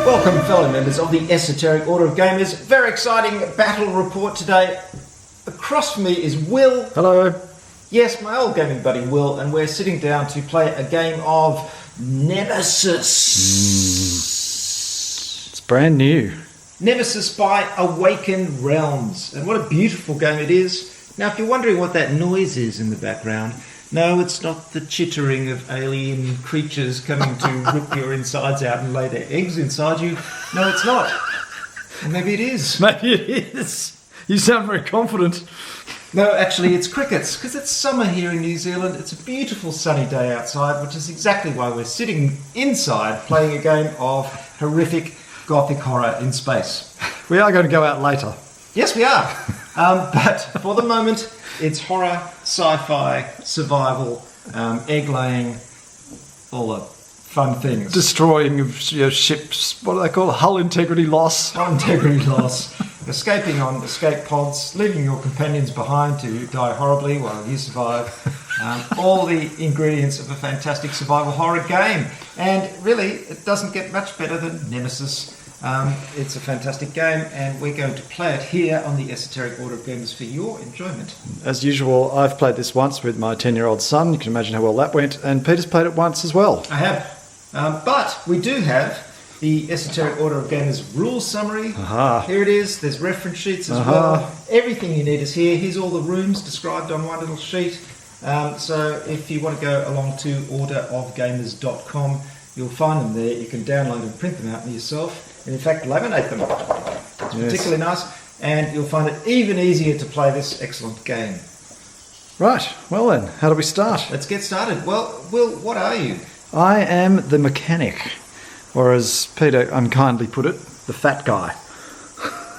Welcome, fellow members of the Esoteric Order of Gamers. Very exciting battle report today. Across from me is Will. Hello. Yes, my old gaming buddy Will, and we're sitting down to play a game of Nemesis. It's brand new. Nemesis by Awakened Realms. And what a beautiful game it is. Now, if you're wondering what that noise is in the background, no, it's not the chittering of alien creatures coming to rip your insides out and lay their eggs inside you. No, it's not. Or maybe it is. Maybe it is. You sound very confident. No, actually, it's crickets, because it's summer here in New Zealand. It's a beautiful sunny day outside, which is exactly why we're sitting inside playing a game of horrific gothic horror in space. We are going to go out later. Yes, we are. But for the moment, it's horror, sci-fi, survival, egg-laying, all the fun things. Destroying of ships, what do they call it? Hull integrity loss. Hull integrity loss. Escaping on escape pods, leaving your companions behind to die horribly while you survive. All the ingredients of a fantastic survival horror game. And really, it doesn't get much better than Nemesis. It's a fantastic game, and we're going to play it here on the Esoteric Order of Gamers for your enjoyment. As usual, I've played this once with my 10-year-old son. You can imagine how well that went. And Peter's played it once as well. I have. But we do have the Esoteric Order of Gamers rules summary. Aha. Here it is. There's reference sheets as well. Everything you need is here. Here's all the rooms described on one little sheet. So if you want to go along to orderofgamers.com, you'll find them there. You can download and print them out for yourself. And in fact, laminate them. It's particularly nice. And you'll find it even easier to play this excellent game. Right. Well then, how do we start? Let's get started. Well, Will, what are you? I am the mechanic. Or as Peter unkindly put it, the fat guy.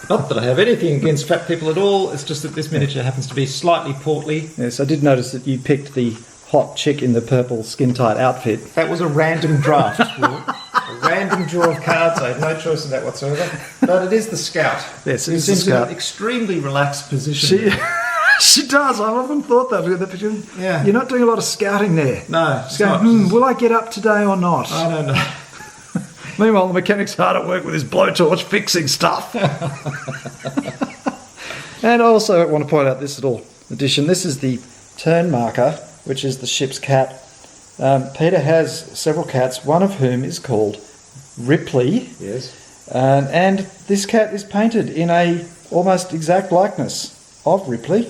Not that I have anything against fat people at all. It's just that this miniature happens to be slightly portly. Yes, I did notice that you picked the hot chick in the purple skin-tight outfit. That was a random draft, Will. A random draw of cards. I had no choice in that whatsoever. But it is the scout. Yes, it is the scout. In an extremely relaxed position. She does. I've often thought that. Yeah. You're not doing a lot of scouting there. No. Just going, will I get up today or not? I don't know. Meanwhile, the mechanic's hard at work with his blowtorch fixing stuff. And I also want to point out this little addition. This is the turn marker, which is the ship's cat. Peter has several cats, one of whom is called Ripley. Yes. And this cat is painted in a almost exact likeness of Ripley.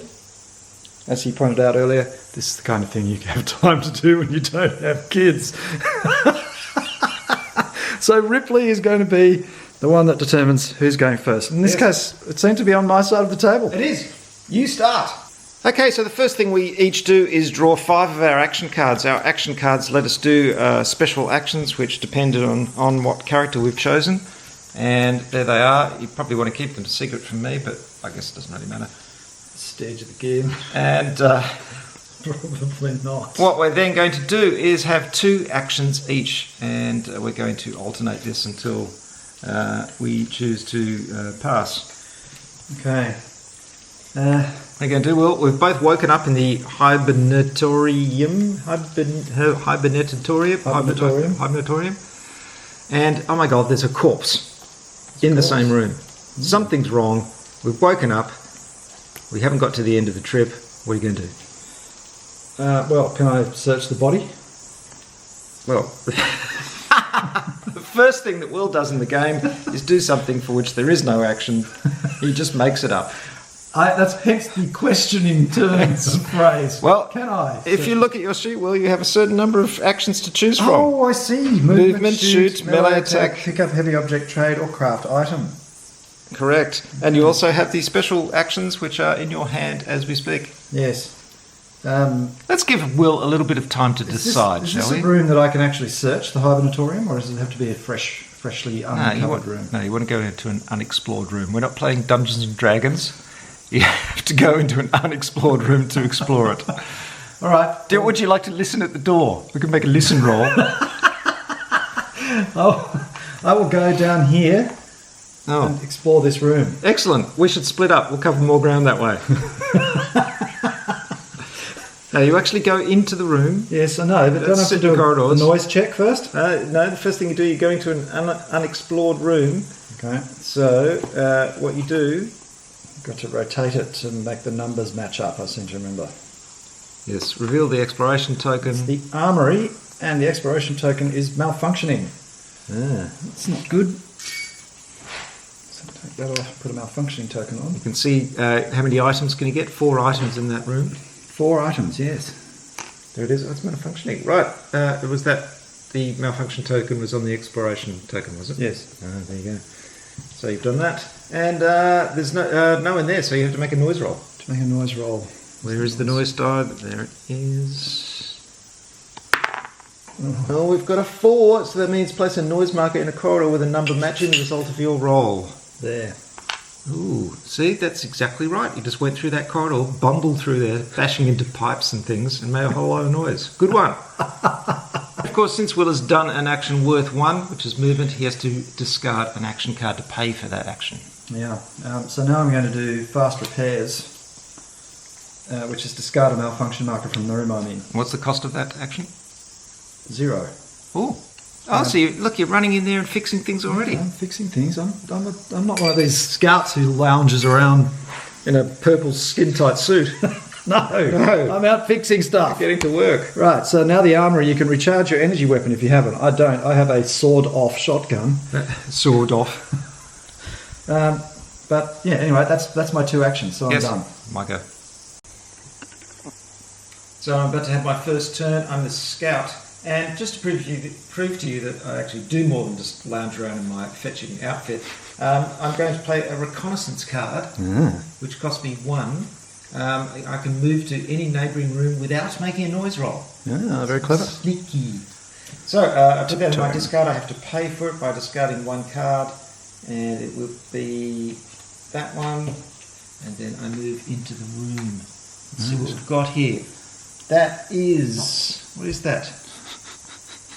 As he pointed out earlier, this is the kind of thing you have time to do when you don't have kids. So Ripley is going to be the one that determines who's going first. In this case, it seemed to be on my side of the table. It is. You start. Okay, so the first thing we each do is draw 5 of our action cards. Our action cards let us do special actions which depended on what character we've chosen. And there they are. You probably want to keep them secret from me, but I guess it doesn't really matter. Stage of the game. And probably not. What we're then going to do is have 2 actions each, and we're going to alternate this until we choose to pass. Okay. What are you going to do, Will? We've woken up in the hibernatorium. And, oh my God, there's a corpse in the same room. Something's wrong. We've woken up. We haven't got to the end of the trip. What are you going to do? Well, can I search the body? Well, the first thing that Will does in the game is do something for which there is no action. He just makes it up. That's hence the question in terms phrase. Well, can I? If you look at your sheet, Will, you have a certain number of actions to choose from. Oh, I see. Movement, shoot, melee attack, pick up heavy object, trade, or craft item. Correct. And you also have these special actions which are in your hand as we speak. Yes. Let's give Will a little bit of time to decide, shall we? Is this a room that I can actually search, the hibernatorium, or does it have to be a freshly uncovered room? No, you want to go into an unexplored room. We're not playing Dungeons and Dragons. You have to go into an unexplored room to explore it. All right. Would you like to listen at the door? We can make a listen roll. I will go down here and explore this room. Excellent. We should split up. We'll cover more ground that way. Now you actually go into the room. Yes, I know, but don't have to do a noise check first? No, the first thing you do, you go into an unexplored room. Okay. So what you do... Got to rotate it to make the numbers match up, I seem to remember. Yes, reveal the exploration token. It's the armory, and the exploration token is malfunctioning. That's not good. So take that off, put a malfunctioning token on. You can see how many items can you get? 4 items in that room. 4 items, yes. There it is. That's malfunctioning. Right. It was that the malfunction token was on the exploration token, was it? Yes. There you go. So you've done that. And there's no one there, so you have to make a noise roll. To make a noise roll. Where is the noise die? There it is. Oh, we've got a 4, so that means place a noise marker in a corridor with a number matching the result of your roll. There. Ooh, see, that's exactly right. You just went through that corridor, bumbled through there, bashing into pipes and things, and made a whole lot of noise. Good one. Of course, since Will has done an action worth 1, which is movement, he has to discard an action card to pay for that action. Yeah. So now I'm going to do fast repairs, which is discard a malfunction marker from the room I'm in. What's the cost of that action? 0. Ooh. Oh, so you're running in there and fixing things already. I'm fixing things. I'm not one of these scouts who lounges around in a purple skin-tight suit. No, I'm out fixing stuff. Getting to work. Right, so now the armory, you can recharge your energy weapon if you haven't. I don't. I have a sword-off shotgun. Sword off. But yeah, anyway, that's my 2 actions, so I'm done. My go. So I'm about to have my first turn. I'm the scout. And just to prove to you that I actually do more than just lounge around in my fetching outfit, I'm going to play a Reconnaissance card, which costs me 1. I can move to any neighbouring room without making a noise roll. Yeah, very clever. Sneaky. So I put that in my discard. I have to pay for it by discarding 1 card, and it will be that one. And then I move into the room. Let's see what we've got here. That is... What is that?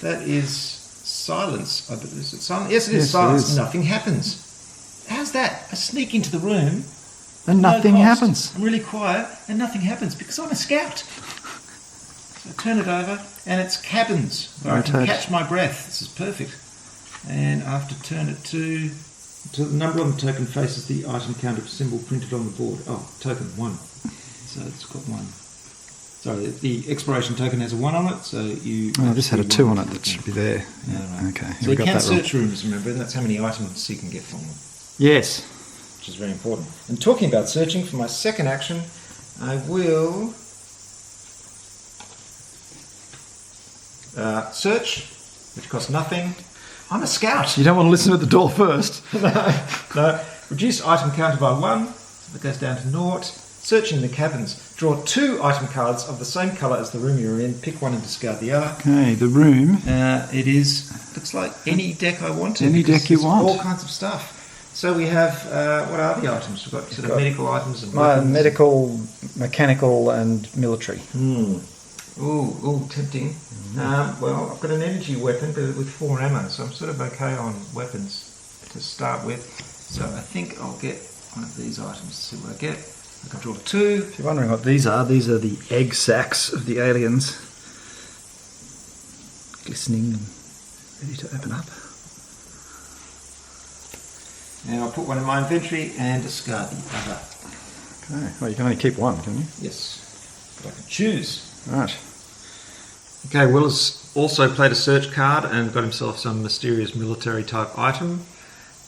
That is silence. Is it silence? Yes, it is silence. It is. Nothing happens. How's that? I sneak into the room. And nothing happens. I'm really quiet and nothing happens because I'm a scout. So I turn it over and it's cabins where I can catch my breath. This is perfect. And I have to turn it to the number on the token faces the item counter symbol printed on the board. Oh, token 1. So it's got 1. Sorry, the exploration token has a 1 on it, so you... Oh, I just had a 2 on it that should be there. Yeah, right. Okay. So you can search rooms, remember, and that's how many items you can get from them. Yes. Which is very important. And talking about searching, for my second action, I will... search, which costs nothing. I'm a scout. You don't want to listen at the door first. No. Reduce item counter by 1, so it goes down to 0. Searching the cabins. Draw 2 item cards of the same colour as the room you're in. Pick one and discard the other. Okay, the room. It looks like any deck I want to. Any deck you want. All kinds of stuff. So we have, what are the items? We've got sort of medical items and weapons. Medical, mechanical and military. Ooh, tempting. Well, I've got an energy weapon but with 4 ammo, so I'm sort of okay on weapons to start with. So I think I'll get one of these items to see what I get. I can draw 2. If you're wondering what these are the egg sacs of the aliens. Glistening and ready to open up. And I'll put one in my inventory and discard the other. Okay, well you can only keep 1, can you? Yes, but I can choose. Right. Okay, Will has also played a search card and got himself some mysterious military type item.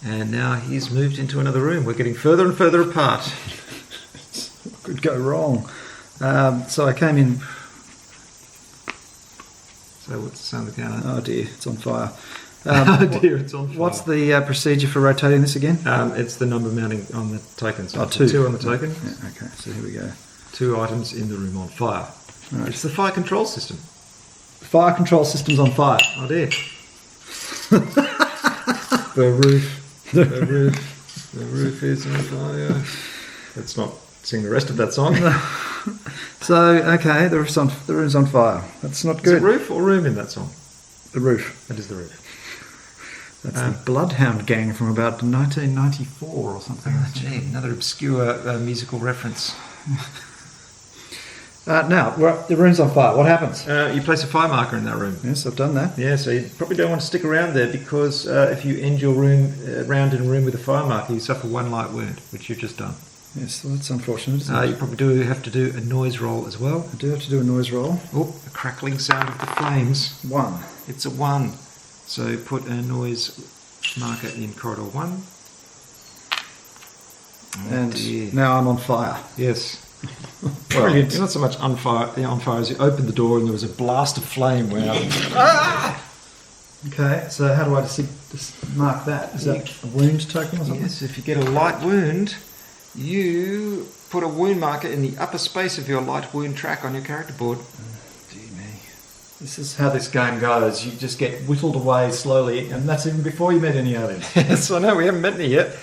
And now he's moved into another room. We're getting further and further apart. What could go wrong? So I came in... So what's the sound of the counter? Oh dear, it's on fire. It's on fire. What's the procedure for rotating this again? It's the number mounting on the token. So 2. 2 on the token. Yeah, okay, so here we go. 2 items in the room on fire. Right. It's the fire control system. Fire control system's on fire. Oh dear. The roof is on fire. Let's not sing the rest of that song. So, okay, the room's on fire. That's not good. Is it roof or room in that song? The roof. It is the roof. That's the Bloodhound Gang from about 1994 or something. Oh, gee, another obscure musical reference. Now, the room's on fire. What happens? You place a fire marker in that room. Yes, I've done that. Yeah, so you probably don't want to stick around there because if you end your round in a room with a fire marker, you suffer 1 light wound, which you've just done. Yes, well, that's unfortunate, isn't it? You probably do have to do a noise roll as well. I do have to do a noise roll. Oh, the crackling sound of the flames. 1. It's a 1. So put a noise marker in corridor 1. And now I'm on fire. Yes. Brilliant. Well, you're not so much on fire as you opened the door and there was a blast of flame went out. Ah! Okay, so how do I just mark that? Is that a wound token or something? Yes, if you get a light wound, you put a wound marker in the upper space of your light wound track on your character board. Dear me. This is how this game goes. You just get whittled away slowly, and that's even before you meet any aliens. Yes, I know, we haven't met any yet.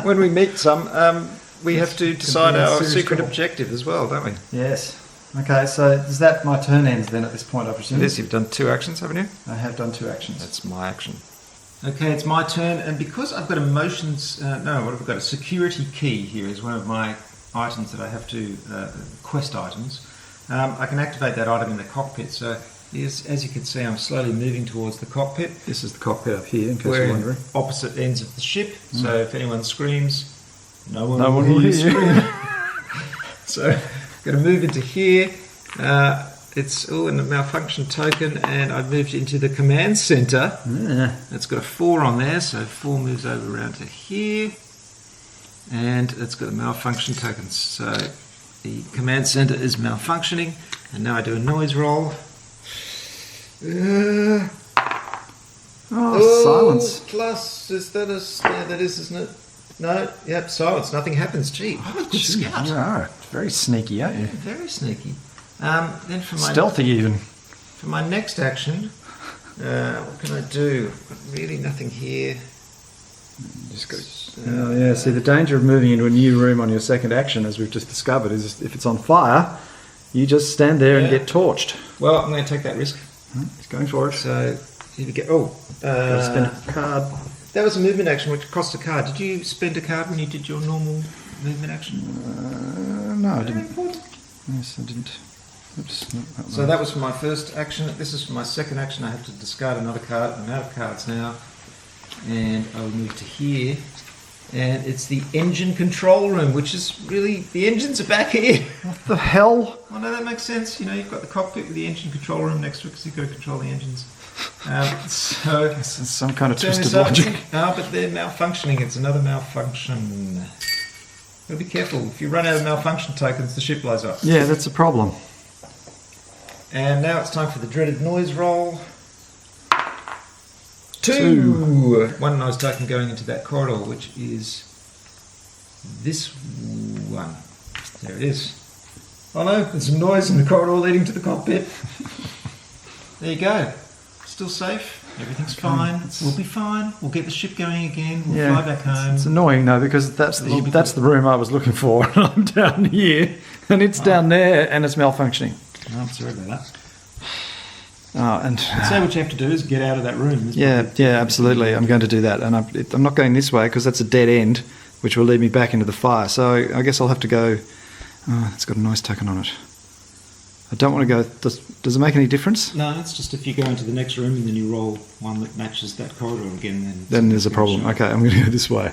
When we meet some, we have to decide our secret objective as well, don't we? Yes. Okay, so does that my turn ends then at this point, I presume? Yes, you've done 2 actions, haven't you? I have done 2 actions. That's my action. Okay, it's my turn, and because I've got emotions... what have I got? A security key here is one of my items that I have to... quest items. I can activate that item in the cockpit, so as you can see, I'm slowly moving towards the cockpit. This is the cockpit up here, in case We're you're wondering. opposite ends of the ship, so if anyone screams, no one will will hear scream. you. So I'm going to move into here. It's in a malfunction token, and I've moved into the command center. Yeah. It's got a 4 on there, so 4 moves over around to here, and it's got a malfunction token. So the command center is malfunctioning, and now I do a noise roll. Silence. Plus, is that that is, isn't it? No, yep, silence. Nothing happens. Gee, I'm a good scout. You are very sneaky, aren't you? Very sneaky. Then for my Stealthy even. For my next action, what can I do? I've got really nothing here. Just go. See, the danger of moving into a new room on your second action, as we've just discovered, is if it's on fire, you just stand there and get torched. Well, I'm going to take that risk. He's going for it. So here we go. Gotta spend a card. That was a movement action, which cost a card. Did you spend a card when you did your normal movement action? No, I didn't. Yes, I didn't. Oops, not that So that was for my first action. This is for my second action. I have to discard another card. I'm out of cards now. And I'll move to here. And it's the engine control room, which is really... The engines are back here. What the hell? Well, no, that makes sense. You know, you've got the cockpit with the engine control room next to it because you've got to control the engines. So This is some kind of turn twisted this up. logic. No, but they're malfunctioning. It's another malfunction. Gotta be careful. If you run out of malfunction tokens, the ship blows up. Yeah, that's a problem. And now it's time for the dreaded noise roll. 2. 1 noise token going into that corridor, which is this one. There it is. Oh no, there's some noise in the corridor leading to the cockpit. There you go. Still safe. Everything's fine. We'll be fine. We'll get the ship going again. We'll fly back home. It's annoying though because that's the room I was looking for. And I'm down here, and it's down there, and it's malfunctioning. Oh, I'm sorry about that. So what you have to do is get out of that room. Yeah, absolutely. I'm going to do that, and I'm not going this way because that's a dead end, which will lead me back into the fire. So I guess I'll have to go. Oh, it's got a noise token on it. I don't want to go. Does it make any difference? No, it's just if you go into the next room and then you roll one that matches that corridor again, then there's a problem. Okay, I'm going to go this way.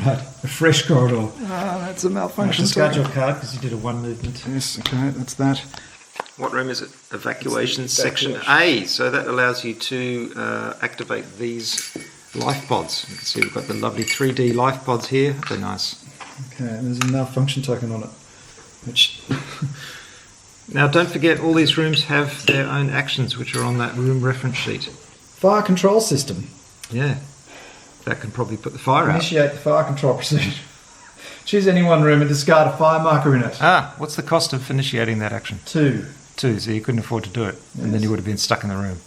Right, a fresh corridor. That's a malfunction. Discard your card because you did a 1 movement. Yes, okay, that's that. What room is it? Evacuation section A. So that allows you to activate these life pods. You can see we've got the lovely 3D life pods here. They're nice. Okay, and there's a malfunction token on it, which. Now, don't forget, all these rooms have their own actions, which are on that room reference sheet. Fire control system. Yeah, that can probably put the fire out. Initiate the fire control procedure. Choose any one room and discard a fire marker in it. What's the cost of initiating that action? 2. 2, so you couldn't afford to do it, and then you would have been stuck in the room.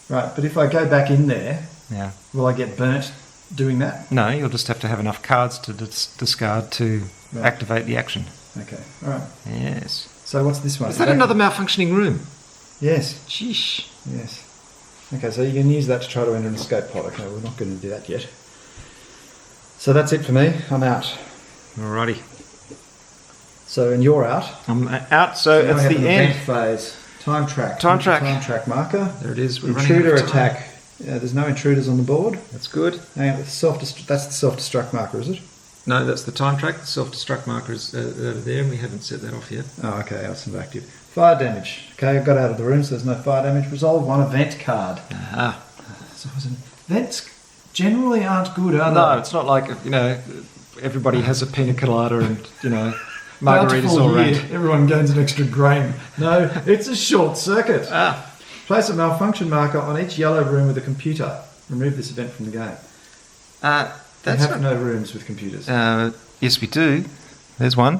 Right, but if I go back in there, yeah, will I get burnt doing that? No, you'll just have to have enough cards to discard to activate the action. Okay, all right. Yes. So what's this one? Is that another malfunctioning room? Yes. Sheesh. Yes. Okay, so you can use that to try to enter an escape pod. Okay, we're not going to do that yet. So that's it for me. I'm out. Alrighty. So, and you're out. I'm out, so Now it's we have the an end. event phase. Time track. Time track. Time track marker. There it is. We're Intruder running out of time. attack. There's no intruders on the board. That's good. Hang on, that's the self-destruct marker, is it? No, that's the time track. The self-destruct marker is over there, and we haven't set that off yet. Oh, okay, that's active. Fire damage. Okay, I got out of the room, so there's no fire damage. Resolve one event card. Aha. So events generally aren't good, are they? No, it's not like, everybody has a pina colada and, margaritas Bountiful all year, around. everyone gains an extra grain. No, it's a short circuit. Ah. Place a malfunction marker on each yellow room with a computer. Remove this event from the game. We That's have no rooms with computers. yes, we do. There's one.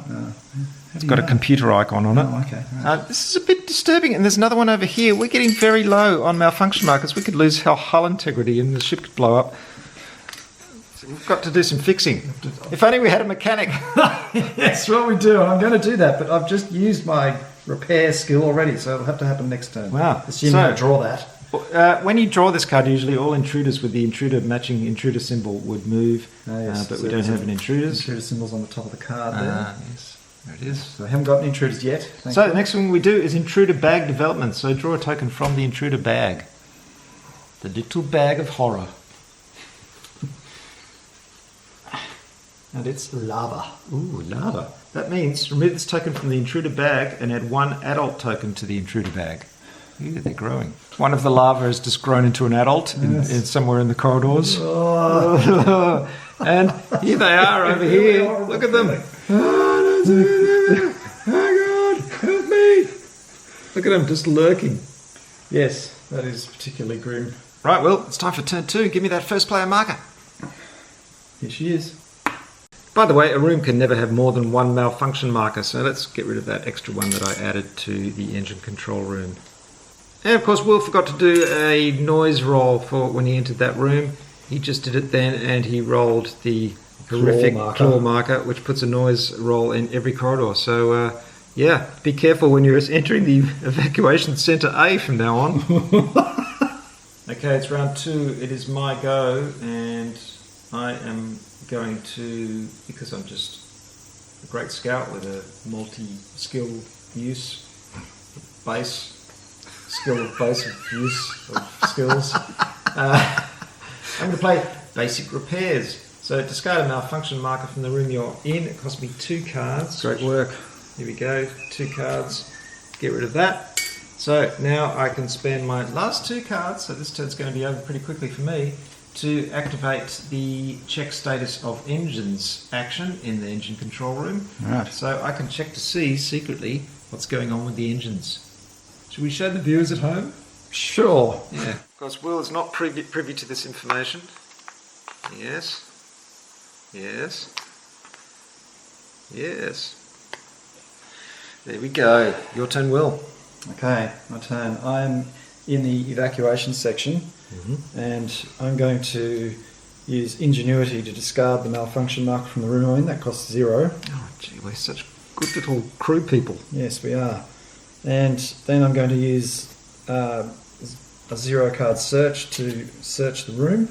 It's got a computer icon on it. Oh, okay. Right. This is a bit disturbing, and there's another one over here. We're getting very low on malfunction markers. We could lose our hull integrity and the ship could blow up. So we've got to do some fixing. If only we had a mechanic. That's what we do. I'm going to do that, but I've just used my repair skill already, so it'll have to happen next turn. Wow. Assuming I draw that. When you draw this card, usually all intruders with the matching intruder symbol would move, Oh, yes. but So we don't have any intruders. Intruder symbols on the top of the card there. Yes, there it is. So I haven't got any intruders yet. Thank So you. the next thing we do is intruder bag development. So draw a token from the intruder bag. The little bag of horror. And it's lava. Ooh, lava. That means remove this token from the intruder bag and add one adult token to the intruder bag. Ooh, they're growing. One of the lava has just grown into an adult in somewhere in the corridors. Oh. And here they are over here. Look at them. Oh God, help me. Look at them just lurking. Yes, that is particularly grim. Right, well, it's time for turn 2. Give me that first player marker. Here she is. By the way, a room can never have more than one malfunction marker, so let's get rid of that extra one that I added to the engine control room. And of course, Will forgot to do a noise roll for when he entered that room. He just did it then, and he rolled the horrific claw marker, which puts a noise roll in every corridor. So, yeah, be careful when you're entering the evacuation centre A from now on. Okay, it's round 2. It is my go, and I am going to, because I'm just a great scout with a multi-skill use base of use of skills. I'm going to play basic repairs. So discard a malfunction marker from the room you're in. It costs me 2 cards. Great work. Here we go, 2 cards. Get rid of that. So now I can spend my last 2 cards, so this turn's going to be over pretty quickly for me, to activate the check status of engines action in the engine control room. Right. So I can check to see secretly what's going on with the engines. Should we show the viewers at home? Sure. Yeah. Of course, Will is not privy to this information. Yes. Yes. Yes. There we go. Your turn, Will. Okay, my turn. I'm in the evacuation section, and I'm going to use ingenuity to discard the malfunction marker from the room I'm in. That costs 0. Oh, gee, we're such good little crew people. Yes, we are. And then I'm going to use a 0 card search to search the room.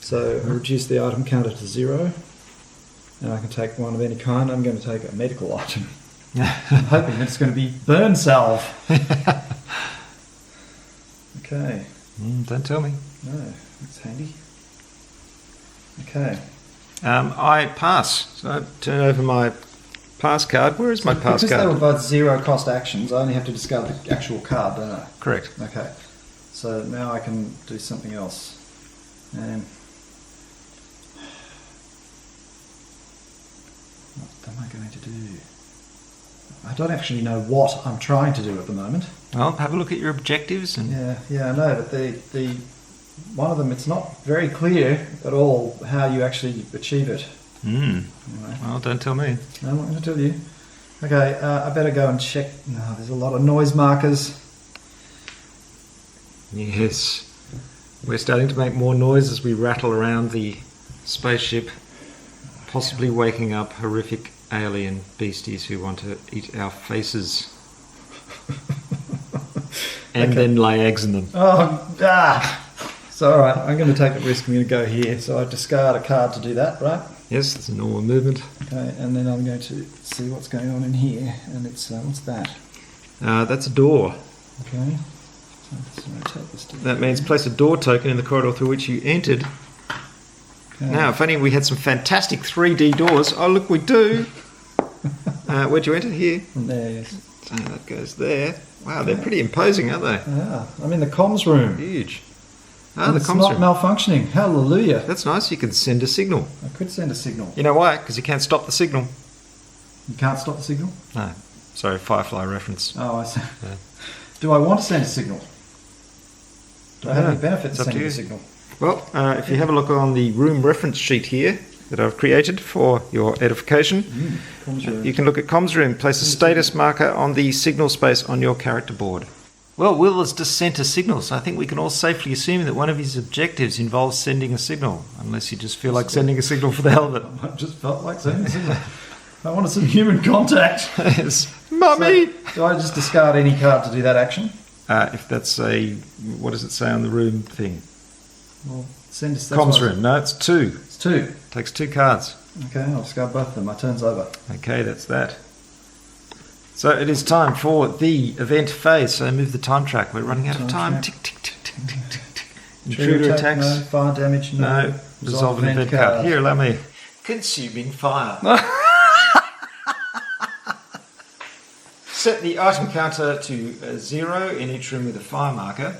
So I reduce the item counter to 0, and I can take one of any kind. I'm going to take a medical item. I'm hoping it's going to be burn salve. Okay. Don't tell me. No, that's handy. Okay. I pass. So I turn over my pass card. Where is my pass Because they were card? both 0 cost actions, I only have to discard the actual card, don't I? Correct. Okay. So now I can do something else. And what am I going to do? I don't actually know what I'm trying to do at the moment. Well, have a look at your objectives and Yeah, I know, but the one of them, it's not very clear at all how you actually achieve it. Anyway. Well, don't tell me. No, I'm not going to tell you. Okay, I better go and check. No, there's a lot of noise markers. Yes. We're starting to make more noise as we rattle around the spaceship, possibly waking up horrific alien beasties who want to eat our faces. And then lay eggs in them. So alright, I'm going to take the risk. I'm going to go here. So I discard a card to do that, right? Yes, it's a normal movement. Okay, and then I'm going to see what's going on in here, and it's what's that? That's a door. Okay. So let's rotate this to That means place a door token in the corridor through which you entered. Okay. Now, if only we had some fantastic 3D doors. Oh, look, we do. Where'd you enter? Here. And there, yes. So that goes there. Wow, they're pretty imposing, aren't they? Yeah, I'm in the comms room. Huge. And The it's comms not room. malfunctioning. Hallelujah. That's nice. You can send a signal. I could send a signal. You know why? Because you can't stop the signal. You can't stop the signal? No. Sorry, Firefly reference. Oh, I see. Yeah. Do I want to send a signal? Do I have Yeah, any benefit it's in up to sending you. a signal? Well, if you have a look on the room reference sheet here that I've created for your edification, Comms room. you can look at comms room, place a status marker on the signal space on your character board. Well, Will has just sent a signal, so I think we can all safely assume that one of his objectives involves sending a signal, unless you just feel like sending a signal for the hell of it. I just felt like sending a signal. I wanted some human contact. Yes. Mummy! So, do I just discard any card to do that action? If that's what does it say on the room thing? Well, send us Comms room. No, it's 2. It's 2. Takes 2 cards. Okay, I'll discard both of them. My turn's over. Okay, that's that. So it is time for the event phase. So move the time track. We're running out of time. Time Tick, tick, tick, tick, tick, tick, tick. Intruder Intruder attack, attacks. no. Fire damage, no. No. Resolve an event card. Here, allow me. Consuming fire. Set the item counter to 0 in each room with a fire marker.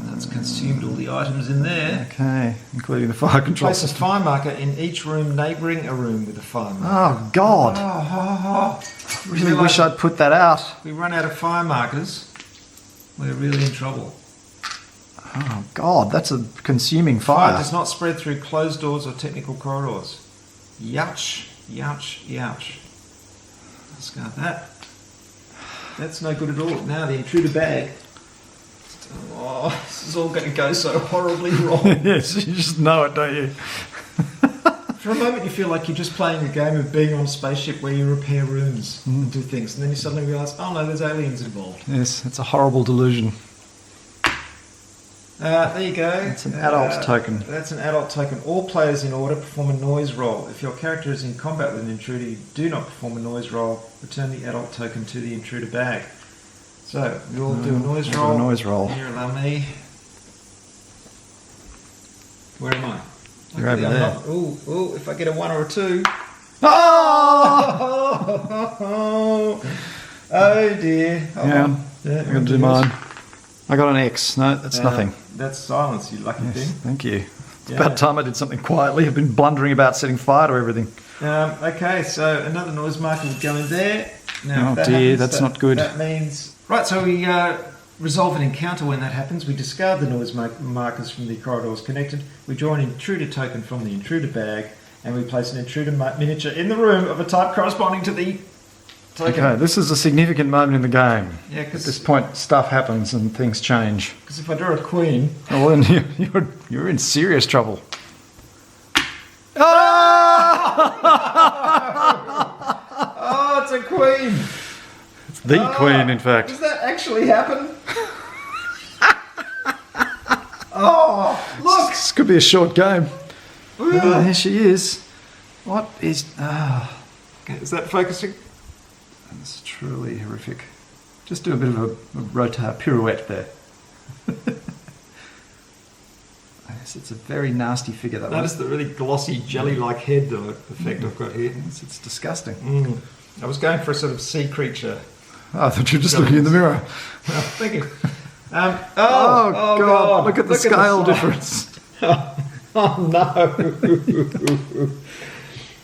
That's consumed all the items in there. Okay, including the fire control Place a system. fire marker in each room neighbouring a room with a fire marker. Oh, God. Oh, Really wish I'd put that out. If we run out of fire markers, we're really in trouble. Oh, God, that's a consuming Fire fire. does not spread through closed doors or technical corridors. Youch, youch, youch. Discard that. That's no good at all. Now the intruder bag. Oh, this is all going to go so horribly wrong. Yes, you just know it, don't you? For a moment you feel like you're just playing a game of being on a spaceship where you repair rooms and do things, and then you suddenly realise, oh no, there's aliens involved. Yes, it's a horrible delusion. There you go. It's an adult token. That's an adult token. All players in order perform a noise roll. If your character is in combat with an intruder, you do not perform a noise roll. Return the adult token to the intruder bag. So, we all do a noise We'll roll. do a noise roll. Here, allow me. Where am I? You're over there. Oh, if I get a 1 or a 2. Oh! Oh dear. Yeah, I'm going to do mine. I got an X. No, that's nothing. That's silence, you lucky Yes, thing. thank you. It's Yeah. about time I did something quietly. I've been blundering about setting fire to everything. Okay, so another noise marker would go in there. Now, Oh if that dear, happens, that's not good. That means... Right, so we resolve an encounter when that happens. We discard the noise markers from the corridors connected. We draw an intruder token from the intruder bag, and we place an intruder miniature in the room of a type corresponding to the token. Okay, this is a significant moment in the game. Yeah, At this because point, stuff happens and things change. if I draw a queen... Oh, then you're in serious trouble. Oh, it's a queen! It's the queen, in fact. Does that actually happen? Oh, look! This could be a short game. Oh, here she is. What is... Okay, is that focusing? That's truly horrific. Just do a bit of a pirouette there. Yes, it's a very nasty figure, that one. Notice the really glossy jelly-like head effect I've got here. Yes, it's disgusting. I was going for a sort of sea creature. Oh, I thought you were just looking in the mirror. Oh, thank you. Oh, God, look at the scale size. difference. Oh no!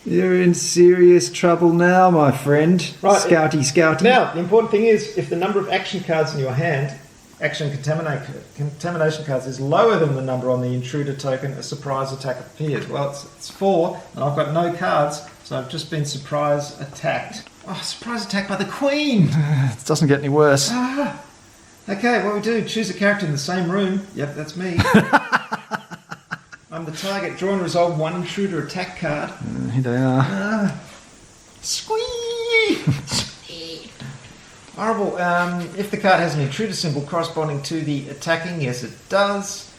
You're in serious trouble now, my friend. Right. Scouty. Now, the important thing is, if the number of action cards in your hand, action contamination cards, is lower than the number on the intruder token, a surprise attack appears. Well, it's 4, and I've got no cards, so I've just been surprise attacked. Oh, surprise attack by the Queen! It doesn't get any worse. Okay, what we do, choose a character in the same room. Yep, that's me. I'm the target. Draw and resolve 1 intruder attack card. Here they are. Squee! Horrible. If the card has an intruder symbol corresponding to the attacking, yes it does.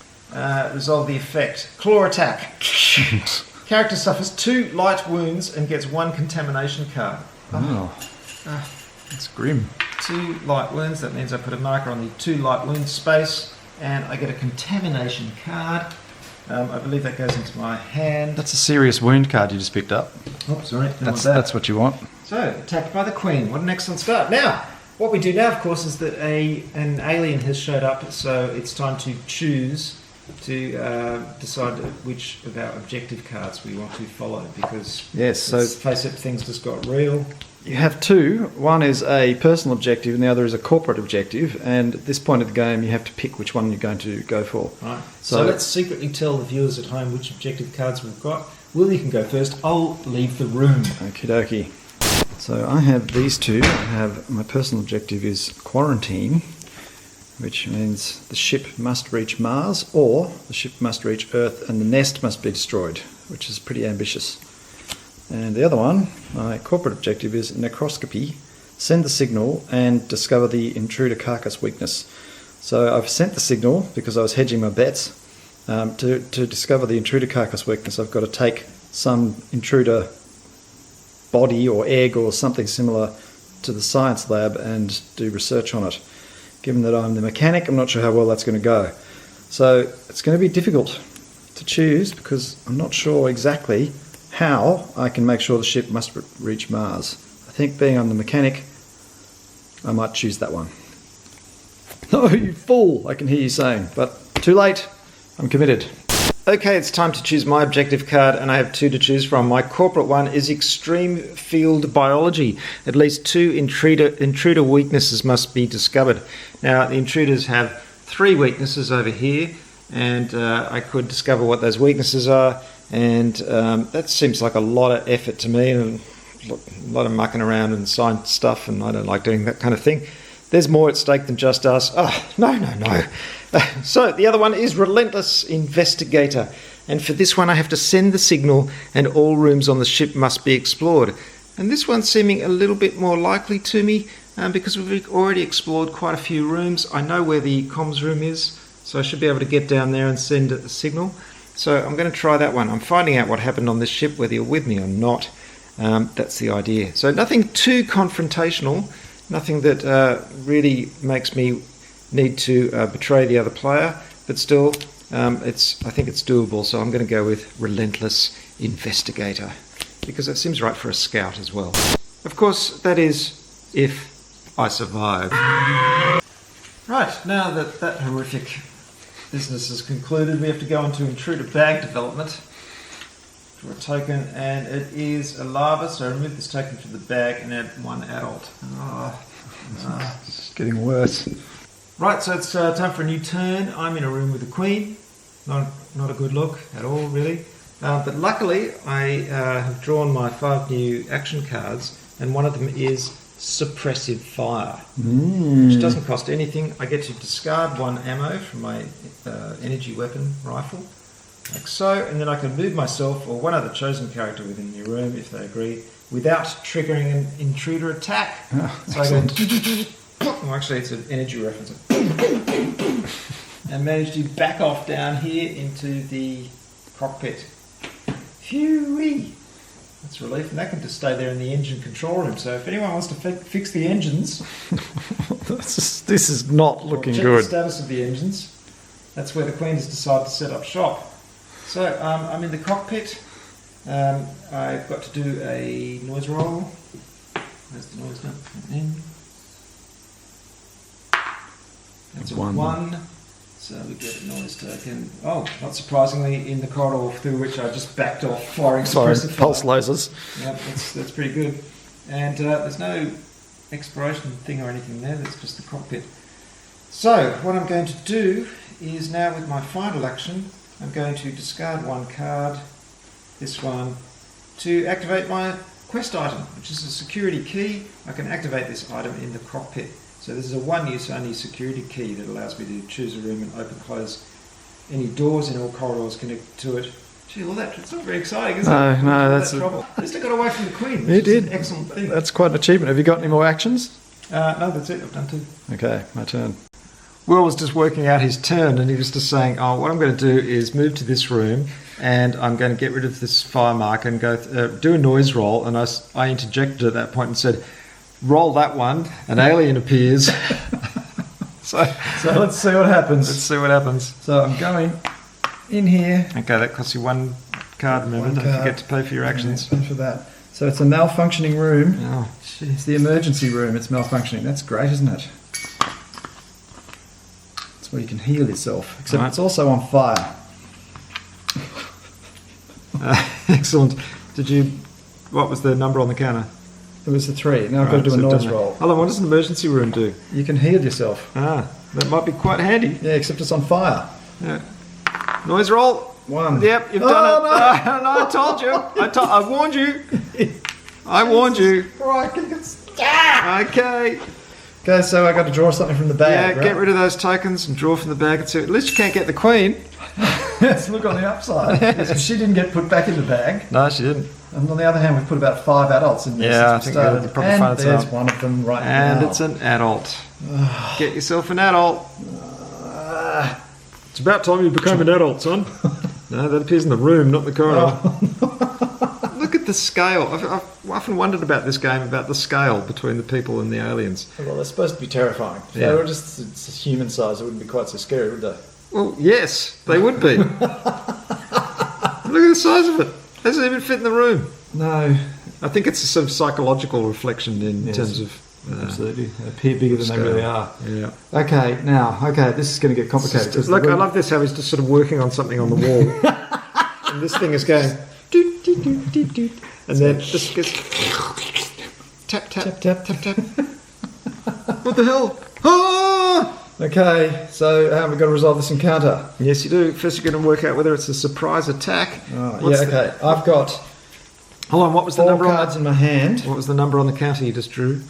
Resolve the effect. Claw attack. Character suffers 2 light wounds and gets 1 contamination card. Oh, that's grim. 2 light wounds, that means I put a marker on the 2 light wounds space, and I get a contamination card. I believe that goes into my hand. That's a serious wound card you just picked up. Oh, sorry. That's what you want. So, attacked by the Queen. What an excellent start. Now, what we do now, of course, is that an alien has showed up, so it's time to choose to decide which of our objective cards we want to follow, because let's face it, things just got real. You have 2. One is a personal objective and the other is a corporate objective, and at this point of the game you have to pick which one you're going to go for. Right. So let's secretly tell the viewers at home which objective cards we've got. Will, you can go first. I'll leave the room. Okie dokie. So I have these 2. My personal objective is quarantine, which means the ship must reach Mars, or the ship must reach Earth and the nest must be destroyed, which is pretty ambitious. And the other one, my corporate objective, is necroscopy, send the signal and discover the intruder carcass weakness. So I've sent the signal because I was hedging my bets. To discover the intruder carcass weakness, I've got to take some intruder body or egg or something similar to the science lab and do research on it. Given that I'm the mechanic, I'm not sure how well that's going to go. So it's going to be difficult to choose because I'm not sure exactly how I can make sure the ship must reach Mars. I think being I'm the mechanic, I might choose that one. No, you fool, I can hear you saying, but too late, I'm committed. Okay, it's time to choose my objective card, and I have 2 to choose from. My corporate one is Extreme Field Biology. At least 2 intruder weaknesses must be discovered. Now, the intruders have 3 weaknesses over here, and I could discover what those weaknesses are, and that seems like a lot of effort to me, and a lot of mucking around and science stuff, and I don't like doing that kind of thing. There's more at stake than just us. Oh, no. So the other one is Relentless Investigator. And for this one, I have to send the signal and all rooms on the ship must be explored. And this one's seeming a little bit more likely to me because we've already explored quite a few rooms. I know where the comms room is, so I should be able to get down there and send a signal. So I'm going to try that one. I'm finding out what happened on this ship, whether you're with me or not. That's the idea. So nothing too confrontational. Nothing that really makes me need to betray the other player, but still, I think it's doable, so I'm going to go with Relentless Investigator, because that seems right for a scout as well. Of course, that is if I survive. Right, now that horrific business is concluded, we have to go on to Intruder bag development. For a token, and it is a larva, so remove this token from the bag and add 1 adult. It's getting worse. Right, so it's time for a new turn. I'm in a room with the Queen. Not a good look at all, really. But luckily, I have drawn my 5 new action cards, and one of them is Suppressive Fire, which doesn't cost anything. I get to discard 1 ammo from my energy weapon rifle, like so, and then I can move myself or one other chosen character within your room, if they agree, without triggering an intruder attack. So I go, well, actually it's an energy reference, and manage to back off down here into the cockpit. Phew-wee! That's relief, and that can just stay there in the engine control room. So if anyone wants to fix the engines, this is not looking check good. The status of the engines. That's where the Queen has decided to set up shop. So I'm in the cockpit. I've got to do a noise roll. Where's the noise done? That's a 1. So we get a noise token. Oh, not surprisingly, in the corridor through which I just backed off firing suppressive pulse lasers. Yep, that's pretty good. And there's no exploration thing or anything there. That's just the cockpit. So what I'm going to do is now, with my final action, I'm going to discard 1 card, this one, to activate my quest item, which is a security key. I can activate this item in the cockpit. So this is a 1-use only security key that allows me to choose a room and open close any doors in all corridors connected to it. Gee, well, that's not very exciting, is it? No, that's trouble. At least I got away from the Queen. You did. An excellent thing. That's quite an achievement. Have you got any more actions? No, that's it. I've done 2. Okay, my turn. Will was just working out his turn, and he was just saying, oh, what I'm going to do is move to this room, and I'm going to get rid of this fire marker and go do a noise roll. And I interjected at that point and said, roll that one, an alien appears. so let's see what happens. Let's see what happens. So I'm going in here. Okay, that costs you one card, remember. Don't forget to pay for your actions. Yeah, for that. So it's a malfunctioning room. Oh, jeez. It's the emergency room. It's malfunctioning. That's great, isn't it? It's where you can heal yourself. Except it's also on fire. Excellent. What was the number on the counter? It was the 3. Now I've got to do a noise roll. Hold on, what does an emergency room do? You can heal yourself. That might be quite handy. Yeah, except it's on fire. Yeah. Noise roll. 1. Yep, you've done it. No, I told you. I warned you. I warned you. Okay. Okay, so I got to draw something from the bag. Yeah, get rid of those tokens and draw from the bag. And see. At least you can't get the queen. Let's look on the upside. She didn't get put back in the bag. No, she didn't. And on the other hand, we've put about 5 adults in there. Yeah, I think you'll probably find it out. There's one of them right now. And it's an adult. Get yourself an adult. It's about time you became an adult, son. No, that appears in the room, not the corridor. Look at the scale. I've often wondered about this game, about the scale between the people and the aliens. Well, they're supposed to be terrifying. If they were just human size, it wouldn't be quite so scary, would they? Well, yes, they would be. Look at the size of it. It doesn't even fit in the room. No. I think it's a sort of psychological reflection in terms of... absolutely. They appear bigger than they really are. Yeah. Okay, this is going to get complicated. Look, I love this, how he's just sort of working on something on the wall. And this thing is going... doot, doot, doot, doot, doot. And then this goes... Tap, tap, tap, tap, tap. What the hell? Ah! Okay, so we've got to resolve this encounter. Yes, you do. First you're going to work out whether it's a surprise attack. Okay. I've got... Hold on, what was the number? 4 cards in my hand. What was the number on the counter you just drew?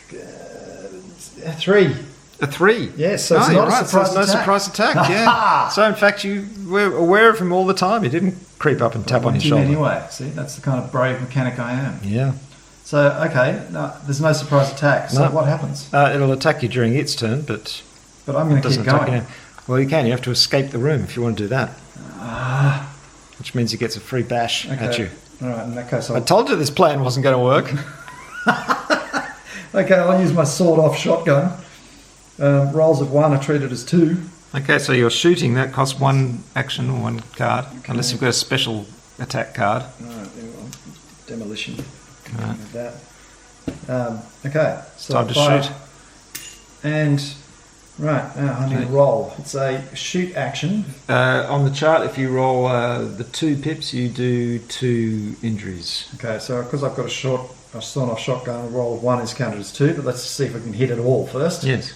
3. A 3? Yes, so it's not a surprise attack. No surprise attack, yeah. So in fact you were aware of him all the time. You didn't creep up and tap on his shoulder. Anyway, see, that's the kind of brave mechanic I am. Yeah. So, okay, no, there's no surprise attack. So what happens? It'll attack you during its turn, but I'm going to keep going. Well, you can. You have to escape the room if you want to do that. Which means he gets a free bash at you. All right, in that case, I told you this plan wasn't going to work. Okay, I'll use my sawed-off shotgun. Rolls of 1 are treated as 2. Okay, so you're shooting. That costs 1 action or 1 card, unless you've got a special attack card. Alright, demolition. Right. That. Okay, so time to shoot. And right now I need to roll. It's a shoot action. On the chart, if you roll the 2 pips, you do 2 injuries. Okay, so because I've got a sawn-off shotgun, a roll of 1 is counted as 2. But let's see if we can hit it all first. Yes.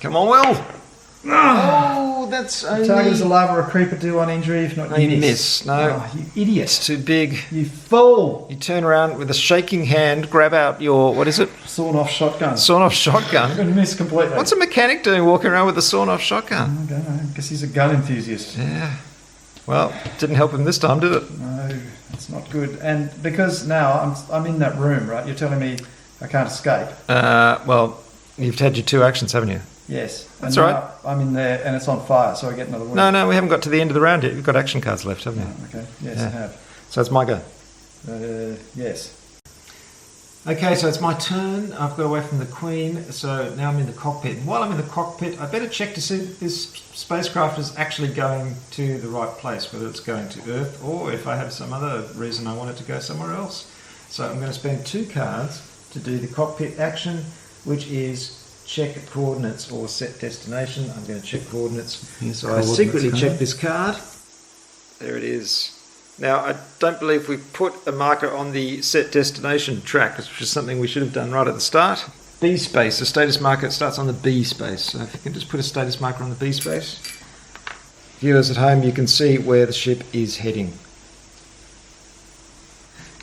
Come on, Will. Oh, that's only... Target is alive or a creeper, do 1 injury. If not, you miss. No, you idiot. It's too big. You fool. You turn around with a shaking hand, grab out your, what is it? Sawn-off shotgun. Sawn-off shotgun. I'm going to miss completely. What's a mechanic doing walking around with a sawn-off shotgun? I don't know. I guess he's a gun enthusiast. Yeah. Well, didn't help him this time, did it? No, it's not good. And because now I'm in that room, right? You're telling me I can't escape. Well, you've had your 2 actions, haven't you? Yes. That's all right. I'm in there and it's on fire, so I get another wound. No, we haven't got to the end of the round yet. You've got action cards left, haven't you? Oh, okay. Yes, I have. So it's my go. Yes. Okay, so it's my turn. I've got away from the Queen, so now I'm in the cockpit. And while I'm in the cockpit, I better check to see if this spacecraft is actually going to the right place, whether it's going to Earth or if I have some other reason I want it to go somewhere else. So I'm going to spend 2 cards to do the cockpit action, which is check coordinates or set destination. I'm going to check coordinates. So I secretly check this card. There it is. Now, I don't believe we put a marker on the set destination track, which is something we should have done right at the start. B space, the status marker starts on the B space. So if you can just put a status marker on the B space. Viewers at home, you can see where the ship is heading.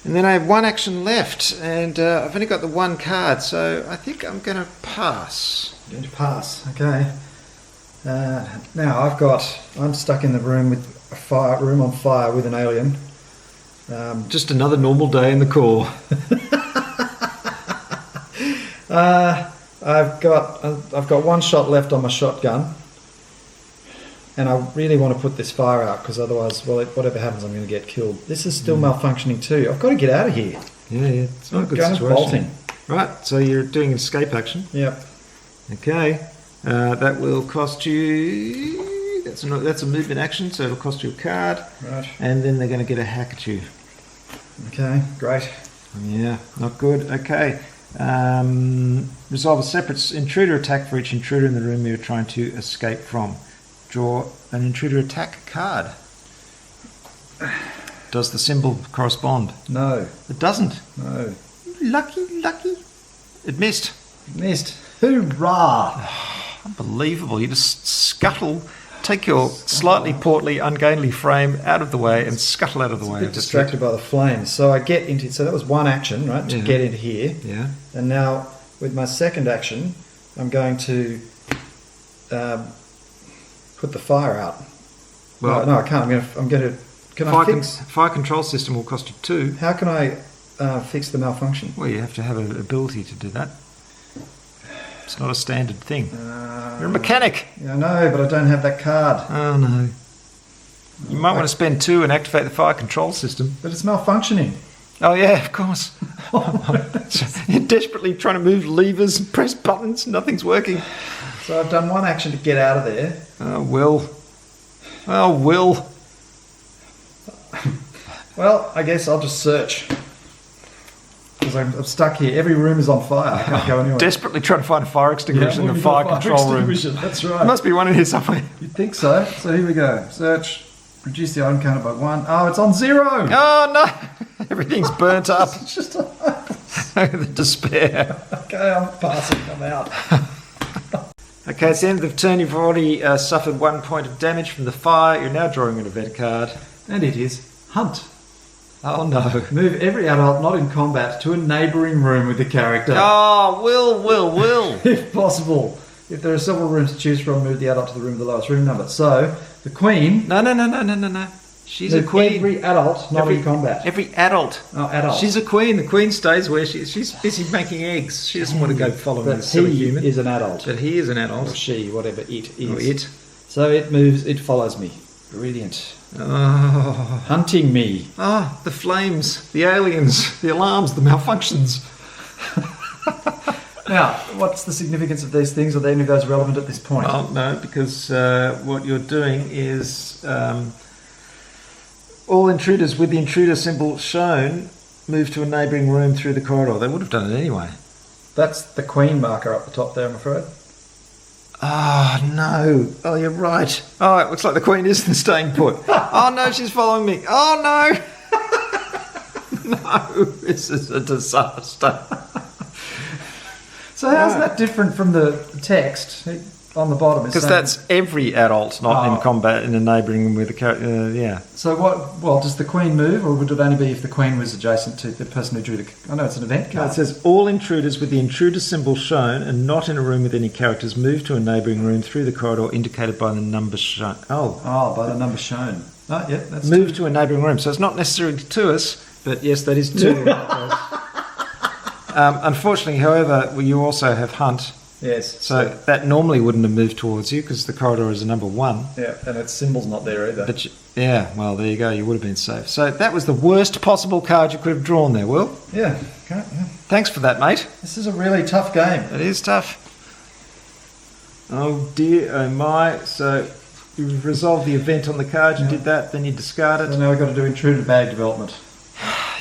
And then I have 1 action left, and I've only got the 1 card, so I think I'm going to pass. You're going to pass, okay. Now I'm stuck in the room with room on fire with an alien. Just another normal day in the Corps. I've got 1 shot left on my shotgun. And I really want to put this fire out because otherwise, well, whatever happens, I'm going to get killed. This is still malfunctioning too. I've got to get out of here. Yeah, it's not a good Going situation. bolting. Right, so you're doing an escape action. Yep. Okay, that will cost you. That's a movement action, so it'll cost you a card. Right. And then they're going to get a hack at you. Okay, great. Yeah, not good. Okay. Resolve a separate intruder attack for each intruder in the room you're trying to escape from. Draw an intruder attack card. Does the symbol correspond? No. It doesn't. No. Lucky. It missed. Missed. Hoorah! Unbelievable. You just scuttle, take your slightly portly, ungainly frame out of the way and scuttle out of the way. A bit distracted by the flames. So I get into... So that was one action, right, to get into here. Yeah. And now, with my second action, I'm going to put the fire out. Well, no, I can't. I'm going to... Can I fix... Fire control system will cost you 2. How can I fix the malfunction? Well, you have to have an ability to do that. It's not a standard thing. You're a mechanic. Yeah, I know, but I don't have that card. Oh, no. You might want to spend 2 and activate the fire control system. But it's malfunctioning. Oh, yeah, of course. You're desperately trying to move levers and press buttons. Nothing's working. So I've done one action to get out of there. Oh, Will. Oh, Will. Well, I guess I'll just search. Because I'm stuck here. Every room is on fire. I can't go anywhere. Desperately trying to find a fire extinguisher in the fire control room. That's right. There must be one in here somewhere. You'd think so. So here we go. Search. Reduce the item counter by 1. Oh, it's on 0! Oh, no. Everything's burnt up. It's just The despair. Okay, I'm passing. I'm out. Okay, it's the end of the turn. You've already suffered 1 point of damage from the fire. You're now drawing an event card. And it is Hunt. Oh, no. Move every adult not in combat to a neighbouring room with the character. Oh, Will. If possible. If there are several rooms to choose from, move the adult to the room with the lowest room number. So, the Queen... No. She's a queen. Every adult not in combat. Every adult. Oh, adult. She's a queen. The queen stays where she's busy making eggs. She doesn't want to go following But this silly he human. is an adult. But he is an adult. Or she, whatever it is. Or it. So it moves, it follows me. Brilliant. Oh. Hunting me. Ah, the flames, the aliens, the alarms, the malfunctions. Now, what's the significance of these things? Are any of those relevant at this point? Well, no, because what you're doing is all intruders with the intruder symbol shown move to a neighbouring room through the corridor. They would have done it anyway. That's the Queen marker up the top there, I'm afraid. Oh, no. Oh, you're right. Oh, it looks like the Queen isn't staying put. Oh, no, she's following me. Oh, no. No, this is a disaster. So how's that different from the text on the bottom? Because that's every adult not in combat in a neighbouring room with a character. Yeah. So what? Well, does the Queen move, or would it only be if the Queen was adjacent to the person who drew the... I know it's an event No, card. it says all intruders with the intruder symbol shown and not in a room with any characters move to a neighbouring room through the corridor indicated by the number shown. Oh, by the number shown. Oh, yeah, that's move to a neighbouring room. So it's not necessarily to us, but yes, that is two. Unfortunately, however, you also have Hunt. Yes. So that normally wouldn't have moved towards you because the corridor is a number 1. Yeah, and its symbol's not there either. But yeah, well, there you go. You would have been safe. So that was the worst possible card you could have drawn there, Will. Yeah. Okay. Yeah. Thanks for that, mate. This is a really tough game. It is tough. Oh dear, oh my. So you resolved the event on the card. You did that, then you discard it. So now we've got to do intruder bag development.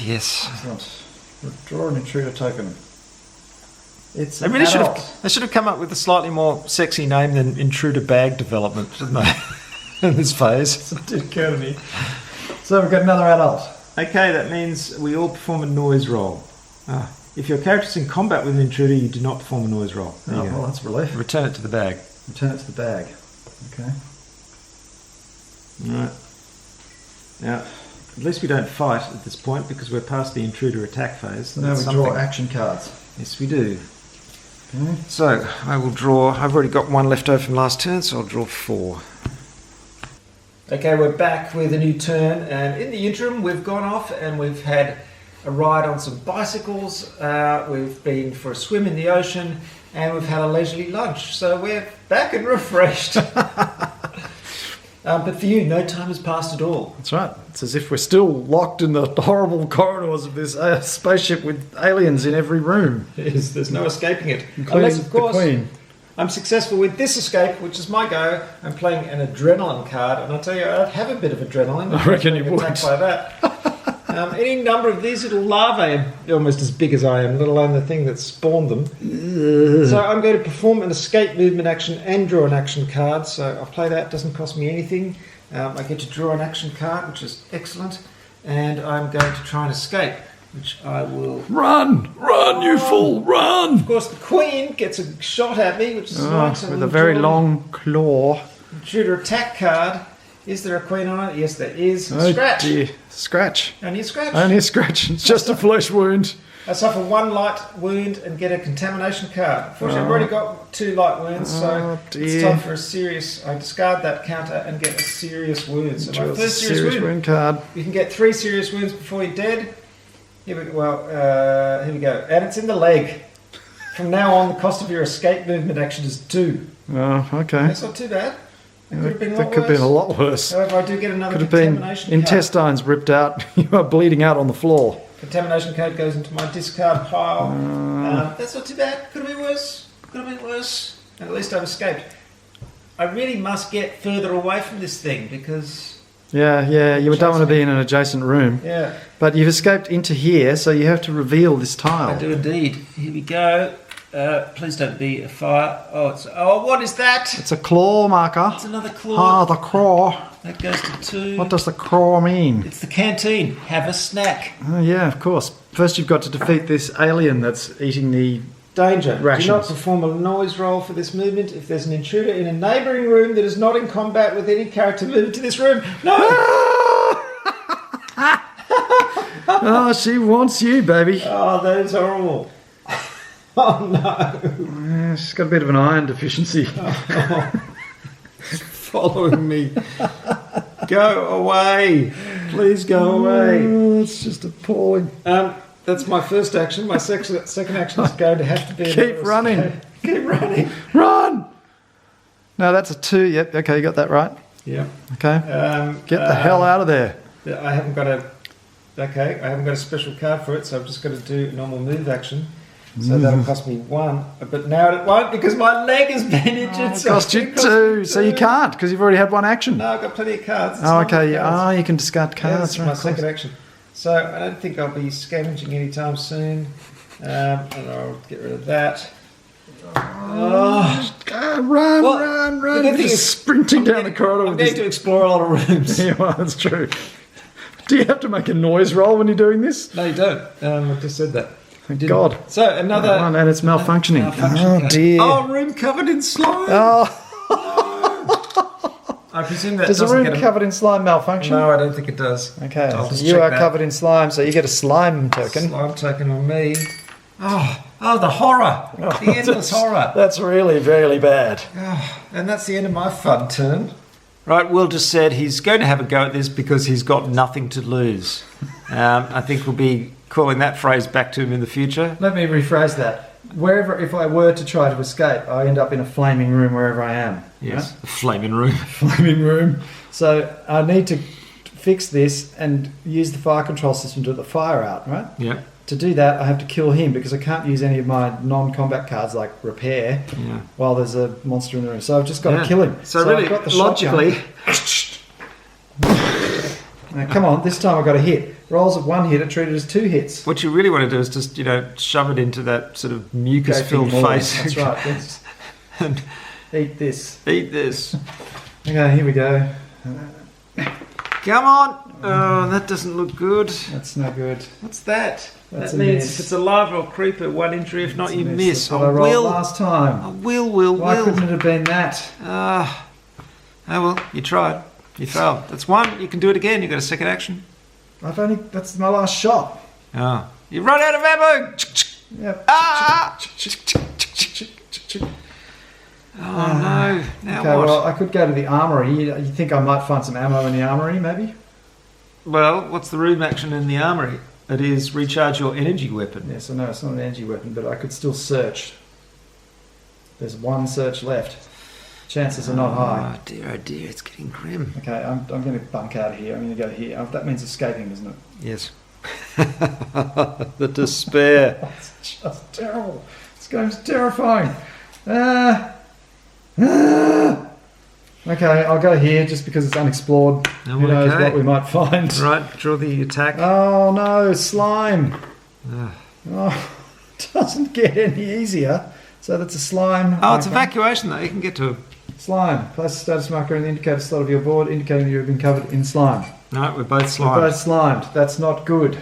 Yes. Excellent. Draw an intruder token. It's They really should have come up with a slightly more sexy name than intruder bag development, shouldn't they? In this phase. It did occur to me. So we've got another adult. Okay, that means we all perform a noise roll. If your character's in combat with an intruder, you do not perform a noise roll. There you go. Well, that's a relief. Return it to the bag. Return it to the bag. Okay. All right. Now, at least we don't fight at this point because we're past the intruder attack phase. So now we draw action cards. Yes, we do. Okay. So I will draw. I've already got 1 left over from last turn, so I'll draw 4. Okay, we're back with a new turn, and in the interim, we've gone off and we've had a ride on some bicycles. We've been for a swim in the ocean, and we've had a leisurely lunch. So we're back and refreshed. But for you, no time has passed at all. That's right. It's as if we're still locked in the horrible corridors of this spaceship with aliens in every room. There's no escaping it. Including Unless, of course, the Queen. I'm successful with this escape, which is my go. I'm playing an adrenaline card, and I'll tell you, I'd have a bit of adrenaline. I reckon you would. Attacked by that. Any number of these little larvae are almost as big as I am, let alone the thing that spawned them. So I'm going to perform an escape movement action and draw an action card. So I'll play that. Doesn't cost me anything. I get to draw an action card, which is excellent. And I'm going to try and escape, which I will... Run! Run, you fool! Run! Of course, the Queen gets a shot at me, which is nice. With a very long claw. Intruder Attack card. Is there a Queen on it? Yes, there is. Oh, Scratch. Dear. Scratch. Only a scratch. Only a scratch. It's just a flesh wound. I suffer one light wound and get a contamination card. Unfortunately, I've already got 2 light wounds, so it's time for a serious... I discard that counter and get a serious wound. So my first serious wound card. You can get 3 serious wounds before you're dead. Here we go. Here we go. And it's in the leg. From now on, the cost of your escape movement action is 2. Oh, okay. That's not too bad. That could have been a lot worse. However, I do get another could have been contamination card. intestines ripped out. You are bleeding out on the floor. Contamination code goes into my discard pile. That's not too bad. Could have been worse. Could have been worse. At least I've escaped. I really must get further away from this thing because... Yeah, you don't want to be in an adjacent room. Yeah. But you've escaped into here, so you have to reveal this tile. I do indeed. Here we go. Please don't be a fire. Oh, what is that? It's a claw marker. It's another claw. The claw. That goes to 2. What does the claw mean? It's the canteen. Have a snack. Oh, yeah, of course. First you've got to defeat this alien that's eating the danger. rations. Do not perform a noise roll for this movement if there's an intruder in a neighbouring room that is not in combat with any character moving to this room. No! Oh, she wants you, baby. Oh, that is horrible. Oh, no. Yeah, she's got a bit of an iron deficiency. It's following me. Go away. Please go away. Oh, it's just appalling. That's my first action. My second action is going to have to be... Keep running. Keep running. Run! No, that's a 2. Yep, okay, you got that right. Yeah. Okay. Get the hell out of there. I haven't got a special card for it, so I'm just going to do a normal move action. So that'll cost me 1, but now it won't because my leg has been injured. It cost you 2, so you can't because you've already had 1 action. No, I've got plenty of cards. Oh, okay. Cards. You can discard cards. Yeah, that's my second action. So I don't think I'll be scavenging anytime soon. And I'll get rid of that. Run! The thing is, sprinting down the corridor. I'm going to explore a lot of rooms. Yeah, well, that's true. Do you have to make a noise roll when you're doing this? No, you don't. I just said that. Thank God. So another one, and it's malfunctioning. Oh dear. Oh, room covered in slime. Oh. I presume that does a room covered in slime malfunction? No, I don't think it does. Okay, so you are covered in slime, so you get a slime token. Slime token on me. Oh, the horror. The endless horror. That's really, really bad. Oh, and that's the end of my fun turn. Right, Will just said he's going to have a go at this because he's got nothing to lose. I think we'll be calling that phrase back to him in the future. Let me rephrase that. If I were to try to escape, I end up in a flaming room wherever I am. Yes, right? a flaming room. Flaming room. So I need to fix this and use the fire control system to put the fire out, right? Yeah. To do that, I have to kill him because I can't use any of my non-combat cards like repair while there's a monster in the room. So I've just got to kill him. So really, I've got the logically... Now, come on, this time I've got a hit. Rolls of 1 hit are treated as 2 hits. What you really want to do is just, shove it into that sort of mucus-filled face. That's right. Yes. And eat this. Eat this. Okay, here we go. Come on. Oh, that doesn't look good. That's no good. What's that? That's that means if it's a larva or creeper, 1 injury. If not, you miss. That's what I rolled last time. I will. Why couldn't it have been that? Oh, well, you tried. You failed. That's 1. You can do it again. You've got a second action. That's my last shot. Oh. You run out of ammo! Yep. Ah! Oh no. Now okay, what? well, I could go to the armory. You think I might find some ammo in the armory, maybe? Well, what's the room action in the armory? It is recharge your energy weapon. Yes, I know it's not an energy weapon, but I could still search. There's 1 search left. chances are not high. Oh dear, it's getting grim. Okay, I'm going to bunk out of here. I'm going to go here. Oh, that means escaping, doesn't it? Yes. The despair. It's just terrible. This game's terrifying. Okay, I'll go here just because it's unexplored. Oh, Who knows okay. what we might find. Right, draw the attack. Oh no, slime. Ah. Oh, it doesn't get any easier. So that's a slime. Oh, it's Okay. evacuation though. You can get to it. Slime. Place a status marker in the indicator slot of your board indicating you have been covered in slime. No, we're both We're slimed. both slimed. That's not good.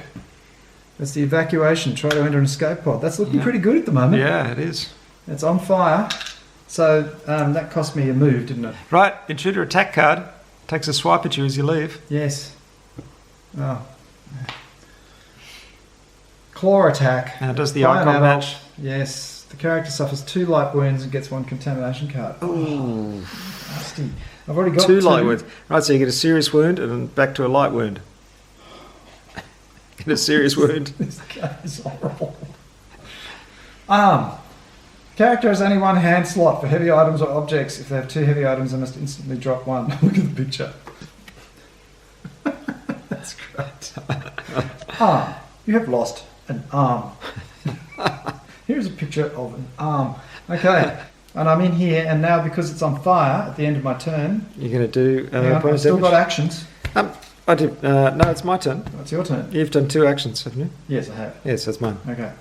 That's the evacuation. Try to enter an escape pod. That's looking Yeah. pretty good at the moment. Yeah, it is. It's on fire. So that cost me a move, didn't it? Right, intruder attack card. Takes a swipe at you as you leave. Yes. Oh. Claw attack. Now does the By an icon adult. match? Yes. The character suffers 2 light wounds and gets 1 contamination card. Ooh. Nasty. I've already got 2 light wounds. Right, so you get a serious wound and then back to a light wound. Get a serious wound. This game is horrible. Character has only 1 hand slot for heavy items or objects. If they have 2 heavy items, they must instantly drop 1. Look at the picture. That's great. Arm. You have lost an arm. Here's a picture of an arm. Okay. And I'm in here, and now because it's on fire at the end of my turn, You're going to do... hang on, I've still got actions. I did. No, it's my turn. It's your turn. You've done 2 actions, haven't you? Yes, I have. Yes, that's mine. Okay.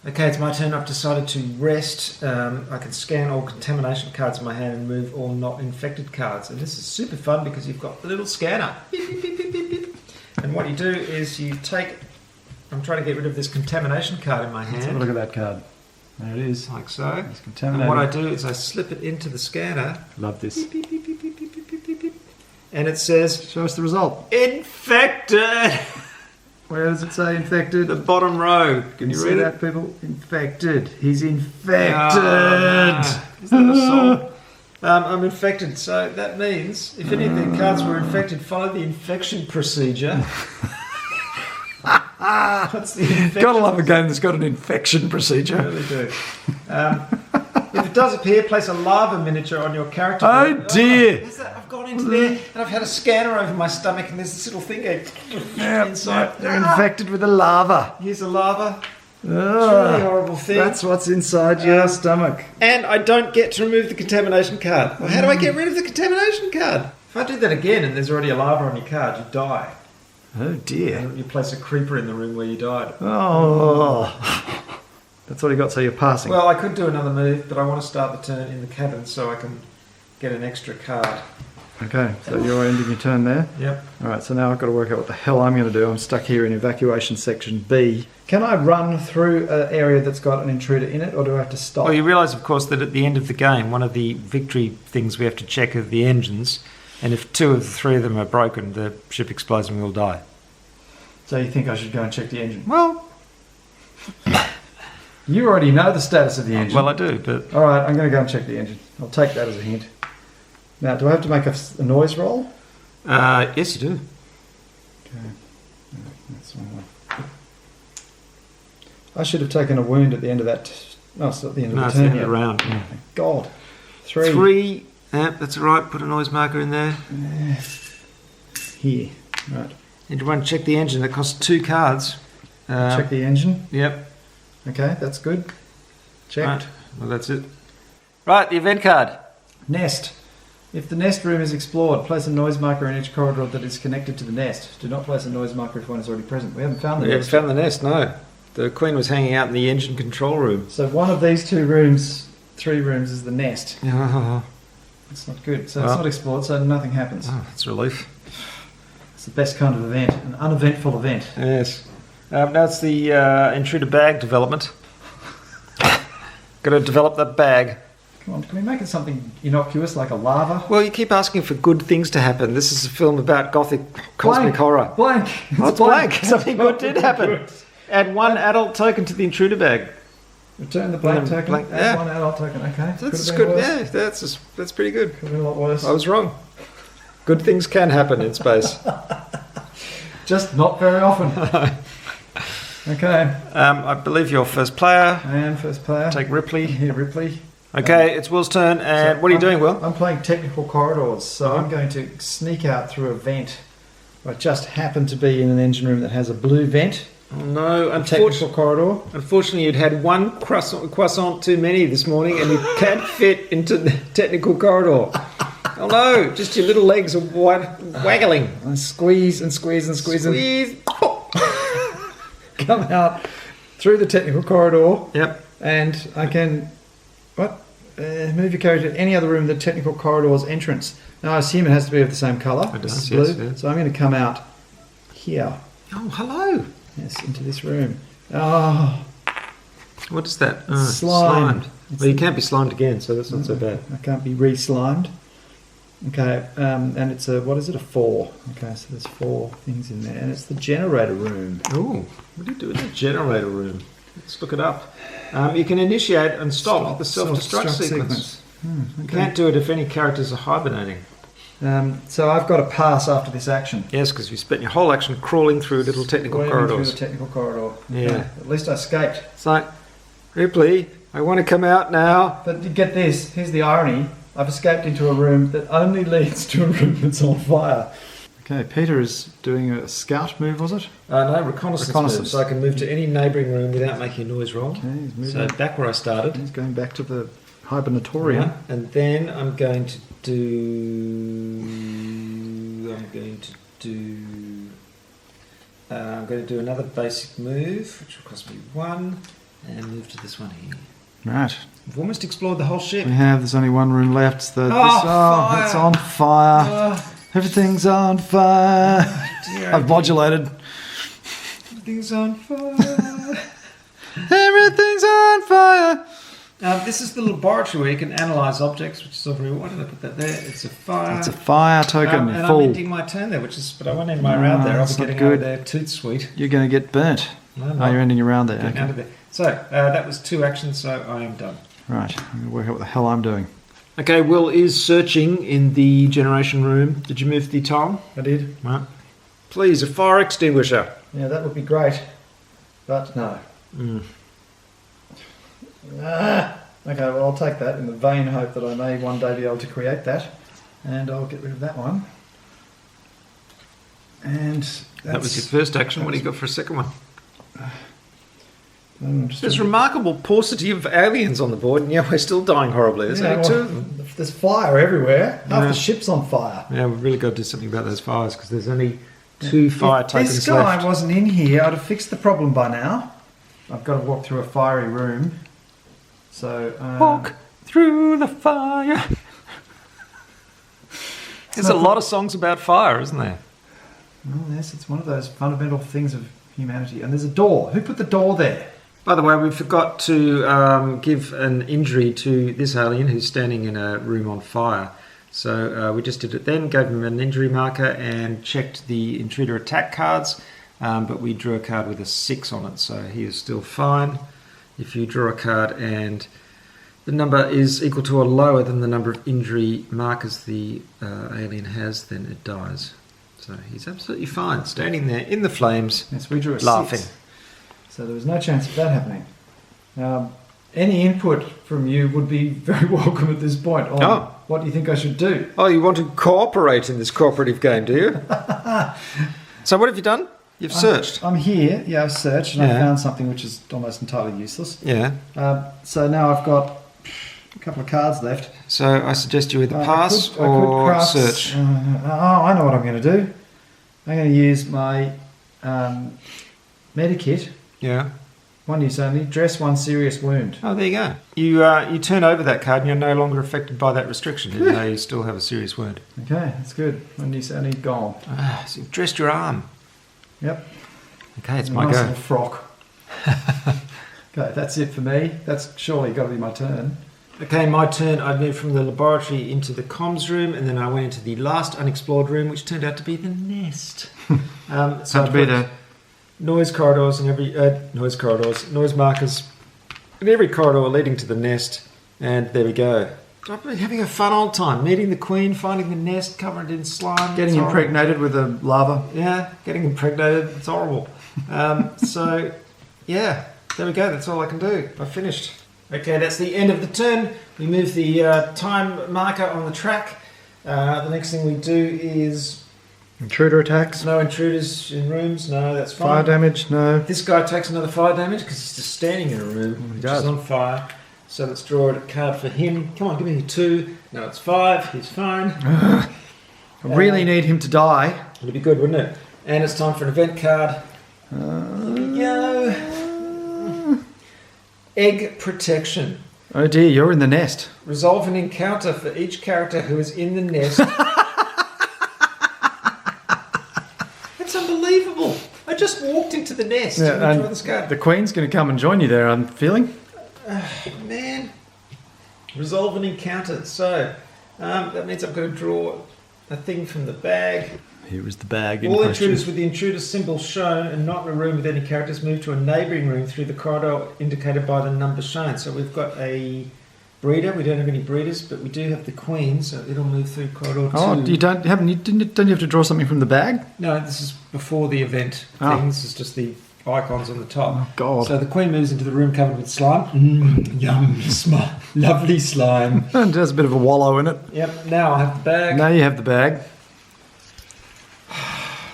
Okay, it's my turn. I've decided to rest. I can scan all contamination cards in my hand and move all not infected cards. And this is super fun because you've got the little scanner. Beep, beep, beep, beep, beep, beep. And what you do is you take... I'm trying to get rid of this contamination card in my Let's have a hand. look at that card. There it is. Like so. It's And contaminated. what I do is I slip it into the scanner. Love this. Beep, beep, beep, beep, beep, beep, beep, beep, beep. And it says, Show us the result. infected! Where does it say infected? The bottom row. Can you see read that, it? people? Infected. He's infected. Is that a song? I'm infected, so that means if any of the cards were infected, follow the infection procedure. What's the infection? Gotta love a game that's got an infection I procedure. really do. If it does appear, place a lava miniature on your character. Oh dear. Is that, I've gone into there and I've had a scanner over my stomach and there's this little thing going inside. They're infected with the lava. Here's a lava. It's a really horrible thing. That's what's inside your stomach. And I don't get to remove the contamination card. Well, how do I get rid of the contamination card? If I do that again and there's already a lava on your card, you die. Oh dear. And you place a creeper in the room where you died. Oh. That's what you got, so you're passing. Well, I could do another move, but I want to start the turn in the cabin so I can get an extra card. Okay, so you're ending your turn there. Yep. Alright, so now I've got to work out what the hell I'm going to do. I'm stuck here in evacuation section B. Can I run through an area that's got an intruder in it, or do I have to stop? Well, you realise, of course, that at the end of the game, one of the victory things we have to check are the engines, and if 2 of the 3 of them are broken, the ship explodes and we all die. So you think I should go and check the engine? Well, You already know the status of the engine. well, I do, but Alright, I'm going to go and check the engine. I'll take that as a hint. Now, do I have to make a noise roll? yes, you do. Okay. That's all. I should have taken a wound at the end of that. No, it's not the end of No, the it's the turn end of yet. the round. Oh, thank God. 3. 3. That's all right. Put a noise marker in there. Here. Right. And you want to check the engine. That costs 2 cards. Check the engine. Yep. Okay, that's good. Checked. Right. Well, that's it. Right, the event card. Nest. If the nest room is explored, place a noise marker in each corridor that is connected to the nest. Do not place a noise marker if one is already present. We haven't found the We haven't nest. found the nest, no. The Queen was hanging out in the engine control room. So one of these 2 rooms, 3 rooms, is the nest. Oh, It's not good. So Well. it's not explored, so nothing happens. that's a relief. It's the best kind of event, an uneventful event. Yes. Now it's the intruder bag development. Got to develop that bag. Come on, can we make it something innocuous like a lava? Well, you keep asking for good things to happen. This is a film about gothic cosmic Blank. horror. Blank. Oh, it's blank. Something good not did happen. good. Add 1 adult token to the intruder bag. Return the blank Blank, token. blank, Add yeah. 1 adult token. Okay. That's Could have been good. worse. Yeah, that's pretty good. Could have been a lot worse. I was wrong. Good things can happen in space. Just not very often. Okay. I believe you're first player. I am first player. Take Ripley. Here, Ripley. Okay, it's Will's turn, and So what are you doing, Will? I'm playing technical corridors, so I'm going to sneak out through a vent. I just happen to be in an engine room that has a blue vent. Oh, no, Technical corridor. unfortunately, you'd had one croissant too many this morning, and you can't fit into the technical corridor. Oh no, just your little legs are waggling. I squeeze and squeeze and squeeze. Squeeze. And come out through the technical corridor. Yep. And I can move your character to any other room in the technical corridor's entrance. Now I assume it has to be of the same colour. It does, This is blue. yes, yeah. So I'm going to come out here. Oh, hello. Yes, into this room. Oh, What is that? It's slime. Slimed. Well, you can't be slimed again, so that's not so bad. I can't be re-slimed. Okay, and it's a, what is it, a 4. Okay, so there's 4 things in there. And it's the generator room. Oh, what do you do in the generator room? Let's look it up. You can initiate and stop the self-destruct sequence. Okay. You can't do it if any characters are hibernating. So I've got to pass after this action. Yes, because you spent your whole action crawling through little technical Squirming corridors. Through the technical corridor. Yeah. Okay, at least I escaped. It's like, Ripley, I want to come out now. But you get this, here's the irony. I've escaped into a room that only leads to a room that's on fire. Okay, Peter is doing a scout move, was it? No, reconnaissance move, so I can move to any neighbouring room without making a noise roll. Okay, he's moving. So back where I started. He's going back to the hibernatorium. Yeah, and then I'm going to do another basic move, which will cost me 1, and move to this one here. Right. I've almost explored the whole ship. There's only one room left. Fire. It's on fire. Everything's on fire. Dear, I've modulated. everything's on fire. Everything's on fire. This is the laboratory where you can analyse objects, which is over. Why did I put that there? It's a fire. It's a fire token. And full. I'm ending my turn there, but I won't end my round there. I'll be that's not getting good. out of there toot sweet. You're going to get burnt. No, Oh, you're ending your round there. Getting Okay. out of there. So that was 2 actions, so I am done. Right. I'm going to work out what the hell I'm doing. Okay, Will is searching in the generation room. Did you move the tile? I did. Right. Please, a fire extinguisher. Yeah, that would be great. But no. Okay, well, I'll take that in the vain hope that I may one day be able to create that. And I'll get rid of that one. And That was your first action. What do you got for a second one? Just There's remarkable paucity of aliens on the board, and yeah, we're still dying horribly. There's only 2 of them. There's fire everywhere. Half Yeah. the ship's on fire. Yeah, we've really got to do something about those fires because there's only 2 fire If tokens this guy left. wasn't in here, I'd have fixed the problem by now. I've got to walk through a fiery room. So Walk through the fire. There's a lot of songs about fire, isn't there? Oh, yes, it's one of those fundamental things of humanity. And there's a door. Who put the door there? By the way, we forgot to give an injury to this alien who's standing in a room on fire. So we just did it then, gave him an injury marker and checked the Intruder Attack cards, but we drew a card with a 6 on it, so he is still fine. If you draw a card and the number is equal to or lower than the number of injury markers the alien has, then it dies. So he's absolutely fine, standing there in the flames, Yes, we drew a laughing. 6. So there was no chance of that happening. Any input from you would be very welcome at this point on what do you think I should do. Oh, you want to cooperate in this cooperative game, do you? So what have you done? You've searched. I'm here. Yeah, I've searched and I Yeah. found something which is almost entirely useless. Yeah. So now I've got a couple of cards left. So I suggest you either I pass could or craft- search. I know what I'm going to do. I'm going to use my medikit, Yeah. 1 use only, dress 1 serious wound. Oh, there you go. You turn over that card and you're no longer affected by that restriction, even though you still have a serious wound. Okay, that's good. 1 use only gone. So you've dressed your arm. Yep. Okay, it's A my nice go. little frock. Okay, that's it for me. That's surely got to be my turn. Okay, my turn. I moved from the laboratory into the comms room, and then I went into the last unexplored room, which turned out to be the nest. So to be the noise corridors and noise markers in every corridor leading to the nest, and there we go. I've been having a fun old time meeting the queen, finding the nest covered in slime. getting It's horrible. impregnated with the lava. Yeah, getting impregnated. It's horrible. So, yeah, there we go. That's all I can do. I finished. Okay, that's the end of the turn. We move the time marker on the track. The next thing we do is... Intruder attacks. No intruders in rooms. No, that's fine. Fire damage. No. This guy takes another fire damage because he's just standing in a room which is on fire. So let's draw a card for him. Come on, give me 2. No, it's 5. He's fine. I really need him to die. It'd be good, wouldn't it? And it's time for an event card. Here we go. Egg protection. Oh dear, you're in the nest. Resolve an encounter for each character who is in the nest. That's unbelievable. I just walked into the nest. Yeah, Draw this card. the Queen's going to come and join you there, I'm feeling. Man. Resolve an encounter. So, that means I'm going to draw a thing from the bag. Here is the bag in All question. intruders with the intruder symbol shown and not in a room with any characters move to a neighbouring room through the corridor indicated by the number shown. So we've got a breeder. We don't have any breeders, but we do have the Queen, so it'll move through corridor 2. Oh, don't you have to draw something from the bag? No, this is before the event thing. This is just the icons on the top. Oh, God. So the Queen moves into the room covered with slime. Yum, lovely slime. And there's a bit of a wallow in it. Yep, now I have the bag. Now you have the bag.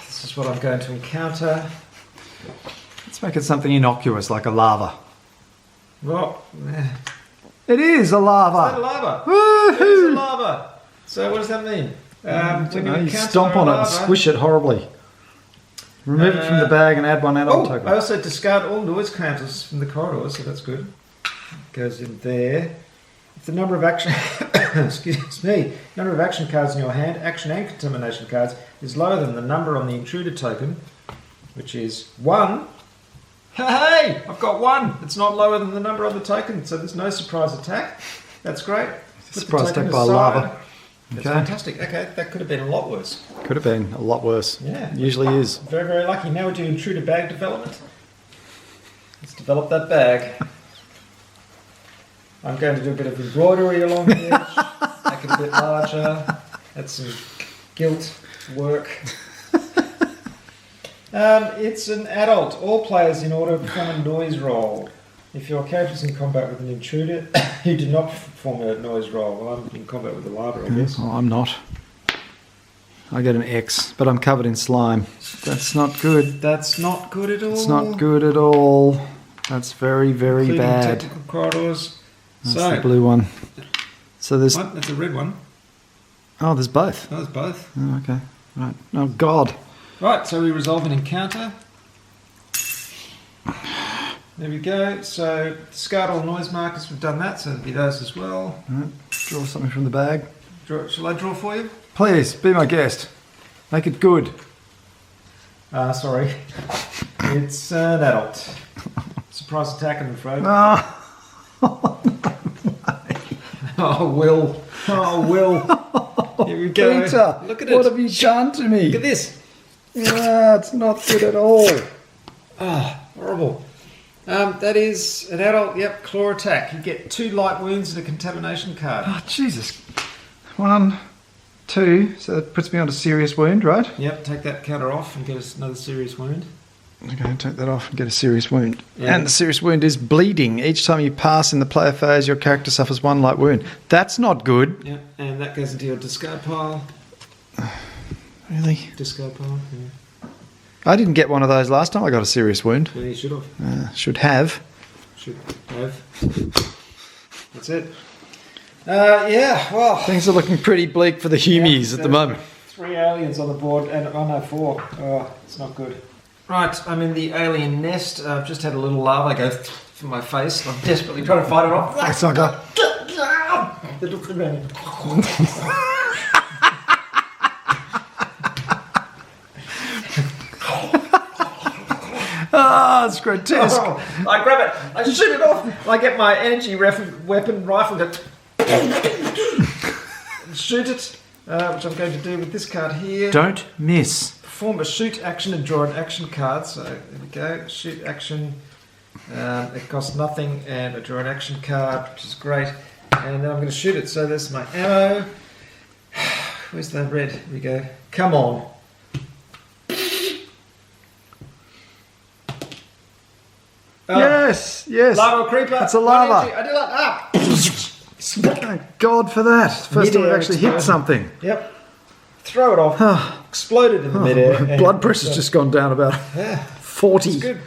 This is what I'm going to encounter. Let's make it something innocuous, like a lava. Well, It is a is that a lava. lava? Woohoo! It is a lava. So what does that mean? When You encounter stomp a on it and lava- squish it horribly. Remove it from the bag and add one adult token. I also discard all noise counters from the corridor, so that's good. Goes in there. If the number of action number of action cards in your hand, action and contamination cards, is lower than the number on the intruder token, which is 1. Hey, I've got 1. It's not lower than the number on the token, so there's no surprise attack. That's great. Put the Surprise token attack by aside. lava. That's Okay. fantastic. Okay, that could have been a lot worse. Could have been a lot worse. Yeah. Usually is. Very, very lucky. Now we do intruder bag development. Let's develop that bag. I'm going to do a bit of embroidery along the edge, make it a bit larger, add some gilt work. It's an adult. All players in order perform a noise roll. If your character is in combat with an intruder, you do not perform a noise roll. Well, I'm in combat with a lava, I guess. Oh, I'm not. I get an X, but I'm covered in slime. That's not good. That's not good at all. It's not good at all. That's very, very Including bad. technical corridors. That's So, the blue one. So there's... what? That's a red one. Oh, there's both. That was both. Oh, okay. Right. Oh, God. Right, so we resolve an encounter. There we go. So discard all noise markers. We've done that, so there'll be those as well. Right. Draw something from the bag. Shall I draw for you? Please, be my guest. Make it good. Sorry. It's an adult. Surprise attack, I'm afraid. Ah. Oh, Will. Oh, Will. Here we go. Peter, Look at it. what have you done to me? Look at this. Ah, it's not good at all. Ah, horrible. That is an adult, yep, claw attack. You get 2 light wounds and a contamination card. Oh, Jesus. 1, 2, so that puts me on a serious wound, right? Yep, take that counter off and get us another serious wound. Okay, take that off and get a serious wound. Yeah. And the serious wound is bleeding. Each time you pass in the player phase, your character suffers 1 light wound. That's not good. Yep, and that goes into your discard pile. Really? Discard pile, yeah. I didn't get one of those last time. I got a serious wound. Yeah, you should have. Should have. Should have. That's it. Yeah, well. Things are looking pretty bleak for the humies at the moment. 3 aliens on the board, and oh no, 4. Oh, it's not good. Right, I'm in the alien nest. I've just had a little lava go through my face. I'm desperately trying to fight it off. Thanks, sucker. Ah, it's grotesque. Oh, I grab it, I shoot it off. I get my energy weapon rifle, go shoot it, which I'm going to do with this card here. Don't miss. Perform a shoot action and draw an action card. So there we go. Shoot action. It costs nothing, and I draw an action card, which is great. And then I'm going to shoot it. So there's my ammo. Where's the red? Here we go. Come on. Yes, yes. Lava creeper. It's a One lava. entry. I do like that. Thank God for that. First time I've Mid-air actually hit explosion. something. Yep. Throw it off. Exploded in the midair. and- Blood pressure's just gone down about Yeah. 40. It's good.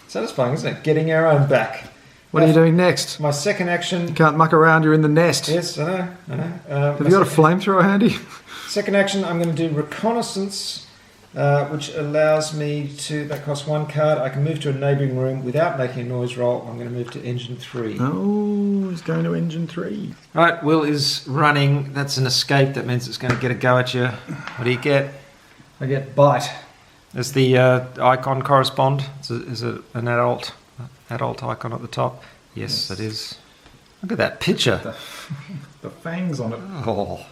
Satisfying, isn't it? Getting our own back. What are you doing next? My second action. You can't muck around, you're in the nest. Yes, I know. Have you got a flamethrower handy? Second action, I'm going to do Reconnaissance, which allows me to. That costs 1 card. I can move to a neighbouring room without making a noise roll. I'm going to move to Engine 3. Oh, he's going to engine 3. Right, Will is running. That's an escape. That means it's going to get a go at you. What do you get? I get bite. Does the icon correspond? Is it an adult icon at the top? Yes, it is. Look at that picture. The fangs on it. Oh,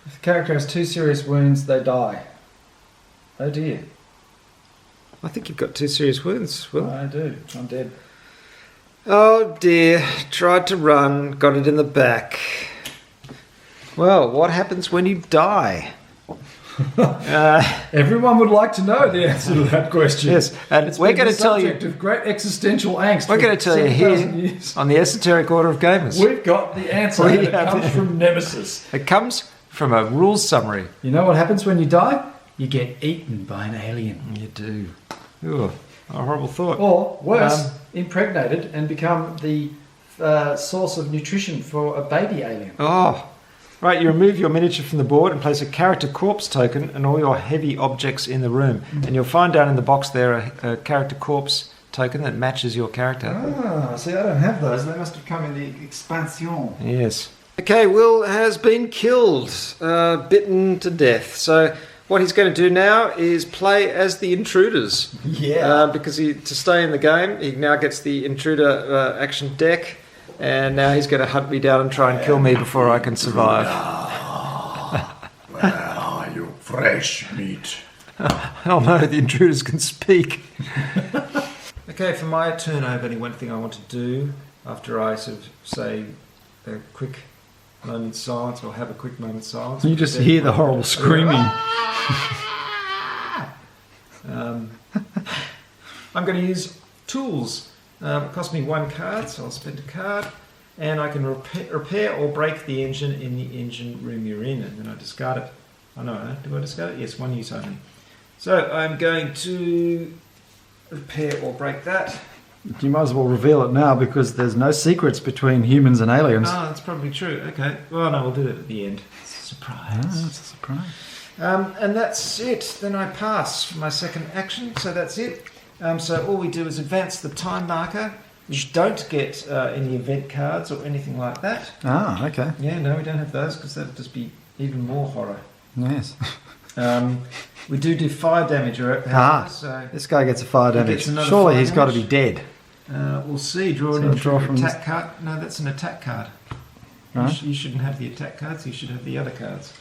If the character has 2 serious wounds, they die. Oh dear. I think you've got 2 serious wounds, Will. I do. I'm dead. Oh dear. Tried to run, got it in the back. Well, what happens when you die? Everyone would like to know the answer to that question. Yes, and It's we're been going the to tell you. subject of great existential angst. We're for going to tell you 7,000 here years. on the Esoteric Order of Gamers. We've got the answer. We And it have comes it. from Nemesis. It comes from a rules summary. You know what happens when you die? You get eaten by an alien. You do. Ooh, a horrible thought. Or worse, impregnated and become the source of nutrition for a baby alien. Oh, right. You remove your miniature from the board and place a character corpse token and all your heavy objects in the room. And you'll find down in the box there a character corpse token that matches your character. Ah, see, I don't have those. They must have come in the expansion. Yes. Okay, Will has been killed, bitten to death. So what he's going to do now is play as the intruders. Yeah. Because to stay in the game, he now gets the intruder action deck, and now he's going to hunt me down and try and kill me before I can survive. Where are you, fresh meat? Oh no, the intruders can speak. Okay, for my turn, I have only one thing I want to do after I sort of say a quick moment's silence, or have a quick moment's silence. You just hear the horrible screaming. I'm going to use tools. It costs me 1 card, so I'll spend a card, and I can repair or break the engine in the engine room you're in, and then I discard it. Oh no, do I discard it? Yes, 1 use only. So I'm going to repair or break that. You might as well reveal it now because there's no secrets between humans and aliens. Oh, that's probably true. Okay. Well, no, we'll do it at the end. It's a surprise. That's a surprise. And that's it. Then I pass for my second action. So that's it. So all we do is advance the time marker. You don't get any event cards or anything like that. Ah, okay. Yeah, no, we don't have those because that would just be even more horror. Yes. We do fire damage. So This guy gets a fire He damage. gets another Surely fire he's got to damage. be dead. we'll see. Draw So an draw from attack card. No, that's an attack card. Right. You shouldn't have the attack cards. You should have the other cards.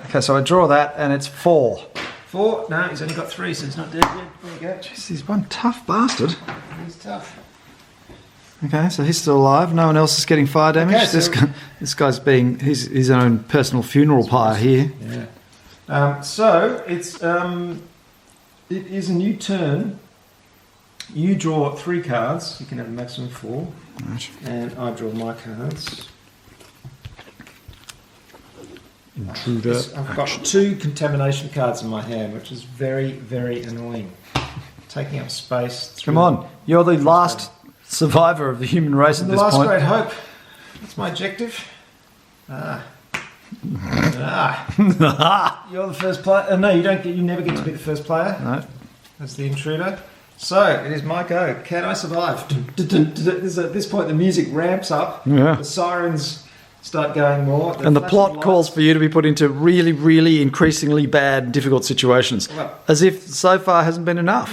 Okay, so I draw that and it's 4. 4. No, he's only got 3, so he's not dead yet. There you go. Jeez, he's one tough bastard. He's tough. Okay, so he's still alive. No one else is getting fire damage. Okay, so- This guy's being his own personal funeral pyre here. Yeah. So it is a new turn. You draw 3 cards. You can have a maximum of 4. Right. And I draw my cards. Intruder. I've got 2 contamination cards in my hand, which is very, very annoying. Taking up space. Come on, you're the last survivor of the human race at The this last point. great hope. That's my objective. You're the first player. No, you don't get. You never get to be the first player. No. That's the intruder. So it is my go. Can I survive? At this point, the music ramps up. Yeah. The sirens start going more. And the flashing plot lights- calls for you to be put into really, really increasingly bad, difficult situations. Well- As if so far hasn't been enough.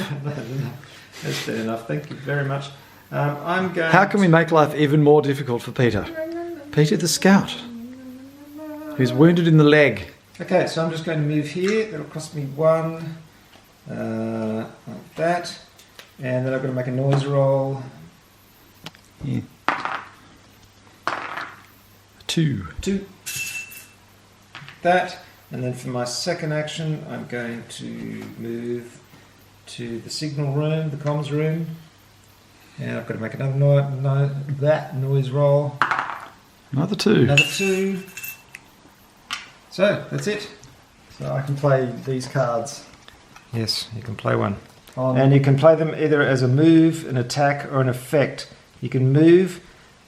That's fair enough. Thank you very much. I'm going. How can we make life even more difficult for Peter? Peter the Scout, who's wounded in the leg. Okay, so I'm just going to move here. That'll cost me 1, like that, and then I've got to make a noise roll. Yeah. 2. 2. That, and then for my second action, I'm going to move to the signal room, the comms room. And I've got to make another noise roll. Another 2. Another 2. So, that's it. So I can play these cards. Yes, you can play one. On And you can play them either as a move, an attack, or an effect. You can move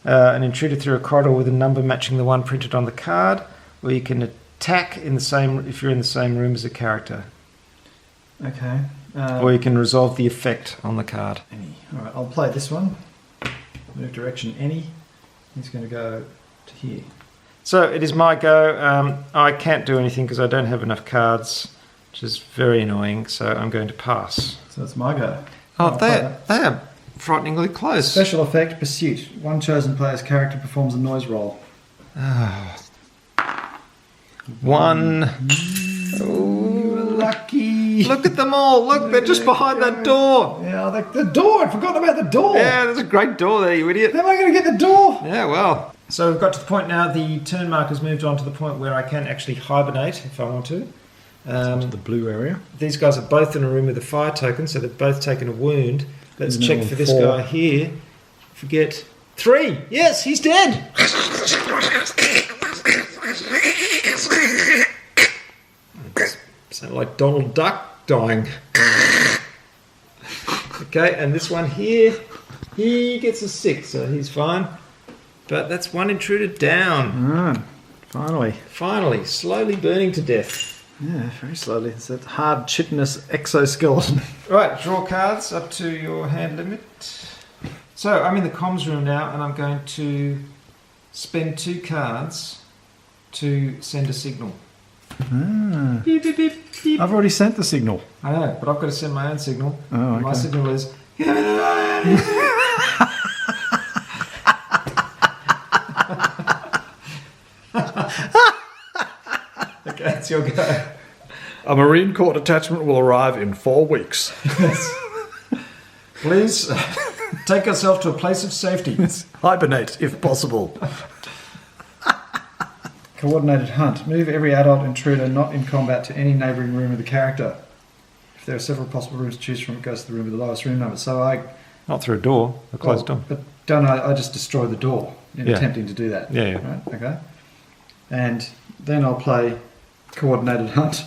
an intruder through a corridor with a number matching the one printed on the card, or you can attack in the same if you're in the same room as a character. Okay. Or you can resolve the effect on the card. Any. All right, I'll play this one. Move direction any. He's going to go to here. So it is my go. I can't do anything because I don't have enough cards, which is very annoying. So I'm going to pass. So it's my go. Oh, they are frighteningly close. Special effect, pursuit. One chosen player's character performs a noise roll. One. Ooh, lucky. Look at them all. Look, they're just behind that door. Yeah, the door. I'd forgotten about the door. Yeah, there's a great door there, you idiot. How am I going to get the door? Yeah, well. So we've got to the point now, the turn marker's moved on to the point where I can actually hibernate if I want to. To the blue area. These guys are both in a room with a fire token, so they've both taken a wound. Let's Isn't check that for this 4? guy here. Forget 3. Yes, he's dead. Sound like Donald Duck dying. Okay, and this one here, he gets a 6, so he's fine. But that's one intruder down. Finally. Finally, slowly burning to death. Yeah, very slowly. It's that hard chitinous exoskeleton. Right, draw cards up to your hand limit. So I'm in the comms room now, and I'm going to spend 2 cards to send a signal. Beep, beep, beep, beep. I've already sent the signal. I know, but I've got to send my own signal. Oh, okay. My signal is... Okay, it's your go. A Marine Corps detachment will arrive in 4 weeks. Please take yourself to a place of safety. Hibernate, if possible. Coordinated hunt. Move every adult intruder not in combat to any neighbouring room of the character. If there are several possible rooms to choose from, it goes to the room with the lowest room number. So I... Not through a door, a closed door. But don't I just destroy the door in Yeah. attempting to do that. Yeah. Right? Okay. And then I'll play coordinated hunt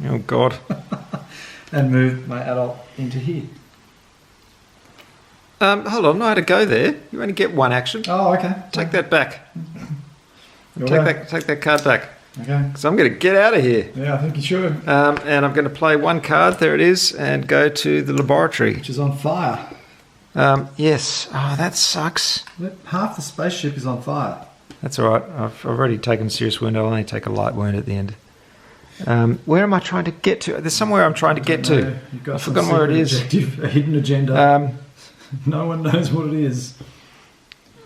Oh, God. and move my adult into here. Hold on, I had to go there. You only get 1 action. Oh, okay. Take that back. Your Take way. that card back. Okay. Because I'm going to get out of here. Yeah, I think you should. And I'm going to play 1 card. There it is. And go to the laboratory. Which is on fire. Yes. Oh, that sucks. Half the spaceship is on fire. That's all right. I've already taken a serious wound. I'll only take a light wound at the end. Where am I trying to get to? There's somewhere I'm trying to get to. You've got I've some forgotten where it secret is. objective, a hidden agenda. Um, No one knows what it is.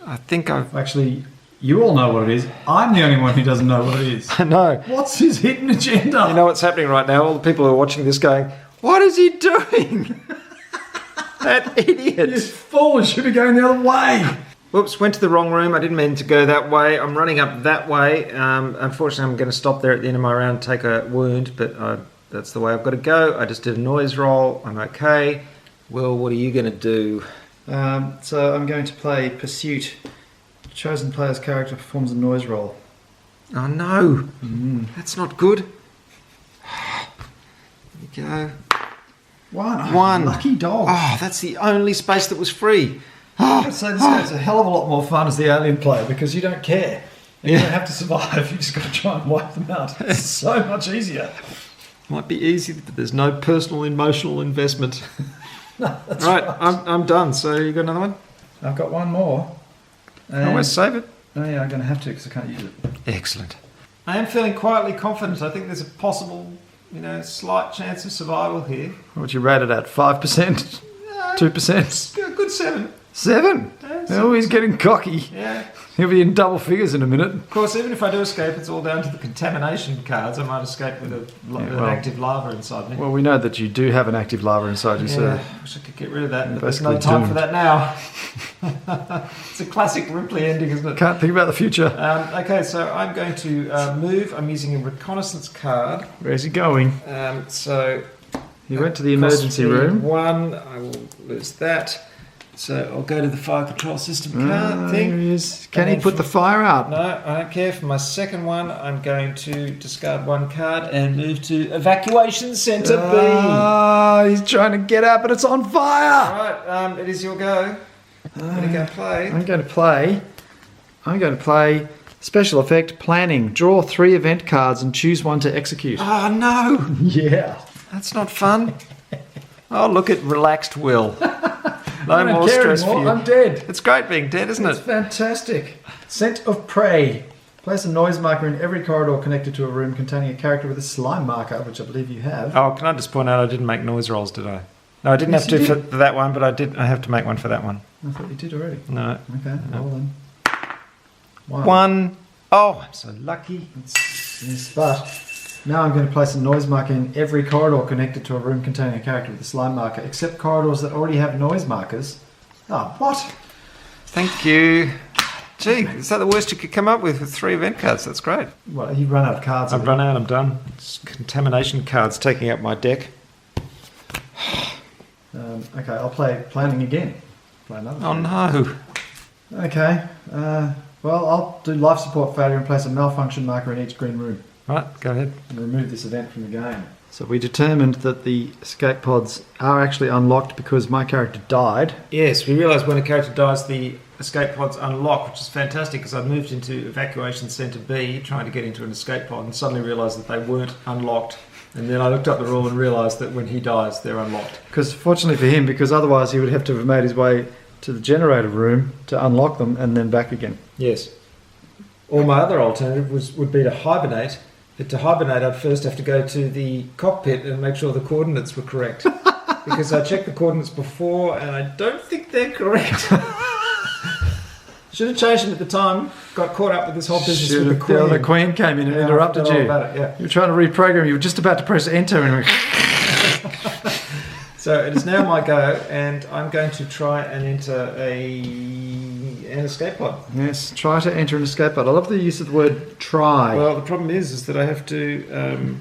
I think I've... Actually, you all know what it is. I'm the only one who doesn't know what it is. I know. What's his hidden agenda? You know what's happening right now? All the people who are watching this going, what is he doing? That idiot. You fool, you should be going the other way. Whoops, went to the wrong room. I didn't mean to go that way. I'm running up that way. Unfortunately, I'm going to stop there at the end of my round, take a wound, but that's the way I've got to go. I just did a noise roll. I'm okay. Well, what are you going to do? So I'm going to play Pursuit. Chosen player's character performs a noise roll. Oh, no. That's not good. There you go. One. Lucky dog. Oh, that's the only space that was free. I'd say this game's a hell of a lot more fun as the alien player because you don't care. And you don't have to survive. You just got to try and wipe them out. It's so much easier. Might be easy, but there's no personal emotional investment. No, that's Right, I'm done. So you got another one? I've got one more. I always save it. Oh yeah, I'm going to have to because I can't use it. Excellent. I am feeling quietly confident. I think there's a possible, slight chance of survival here. What would you rate it at? 5%? 2%? A good 7. 7? Yeah, Oh, he's getting cocky. Yeah. He'll be in double figures in a minute. Of course, even if I do escape, it's all down to the contamination cards. I might escape with an active lava inside me. Well, we know that you do have an active lava inside you, so... Wish I could get rid of that, but there's basically no time doomed. for that now. It's a classic Ripley ending, isn't it? Can't think about the future. Okay, so I'm going to move. I'm using a Reconnaissance card. Where's he going? So He went to the emergency room. 1. I will lose that. So I'll go to the fire control system card thing. Can he put the fire out? No, I don't care. For my second one, I'm going to discard 1 card and move to evacuation centre B. Oh, he's trying to get out, but it's on fire. Right, it is your go. What are you going to play? I'm going to play special effect planning. Draw 3 event cards and choose one to execute. Oh, no. Yeah. That's not fun. Oh, look at relaxed will. No more stress for you. I'm dead. It's great being dead, isn't It's it? fantastic. Scent of prey. Place a noise marker in every corridor connected to a room containing a character with a slime marker, which I believe you have. Oh, can I just point out I didn't make noise rolls, did I? No, I didn't Yes, have to you for did. that one, but I did. I have to make one for that one. I thought you did already. No. Okay, well then. 1. Oh, I'm so lucky. Yes, but now I'm going to place a noise marker in every corridor connected to a room containing a character with a slime marker, except corridors that already have noise markers. Oh, what? Thank you. Gee, is that the worst you could come up with 3 event cards? That's great. Well, you've run out of cards. I've run out. I'm done. It's contamination cards taking up my deck. Okay, I'll play planning again. Play another. Oh no. Okay. Well, I'll do life support failure and place a malfunction marker in each green room Right, go ahead. and remove this event from the game. So we determined that the escape pods are actually unlocked because my character died. Yes, we realised when a character dies, the escape pods unlock, which is fantastic because I moved into evacuation centre B trying to get into an escape pod and suddenly realised that they weren't unlocked. And then I looked up the rule and realised that when he dies, they're unlocked. Because fortunately for him, because otherwise he would have to have made his way to the generator room to unlock them and then back again. Yes. Or my other alternative would be to hibernate. But to hibernate, I'd first have to go to the cockpit and make sure the coordinates were correct. Because I checked the coordinates before and I don't think they're correct. Should have changed them at the time. Got caught up with this whole business with the Queen. The Queen came in and Yeah, I interrupted forgot all you. about it, yeah. You were trying to reprogram. You were just about to press enter and So it is now my go, and I'm going to try and enter an escape pod. yes, try to enter an escape pod. I love the use of the word try. Well, the problem is that I have to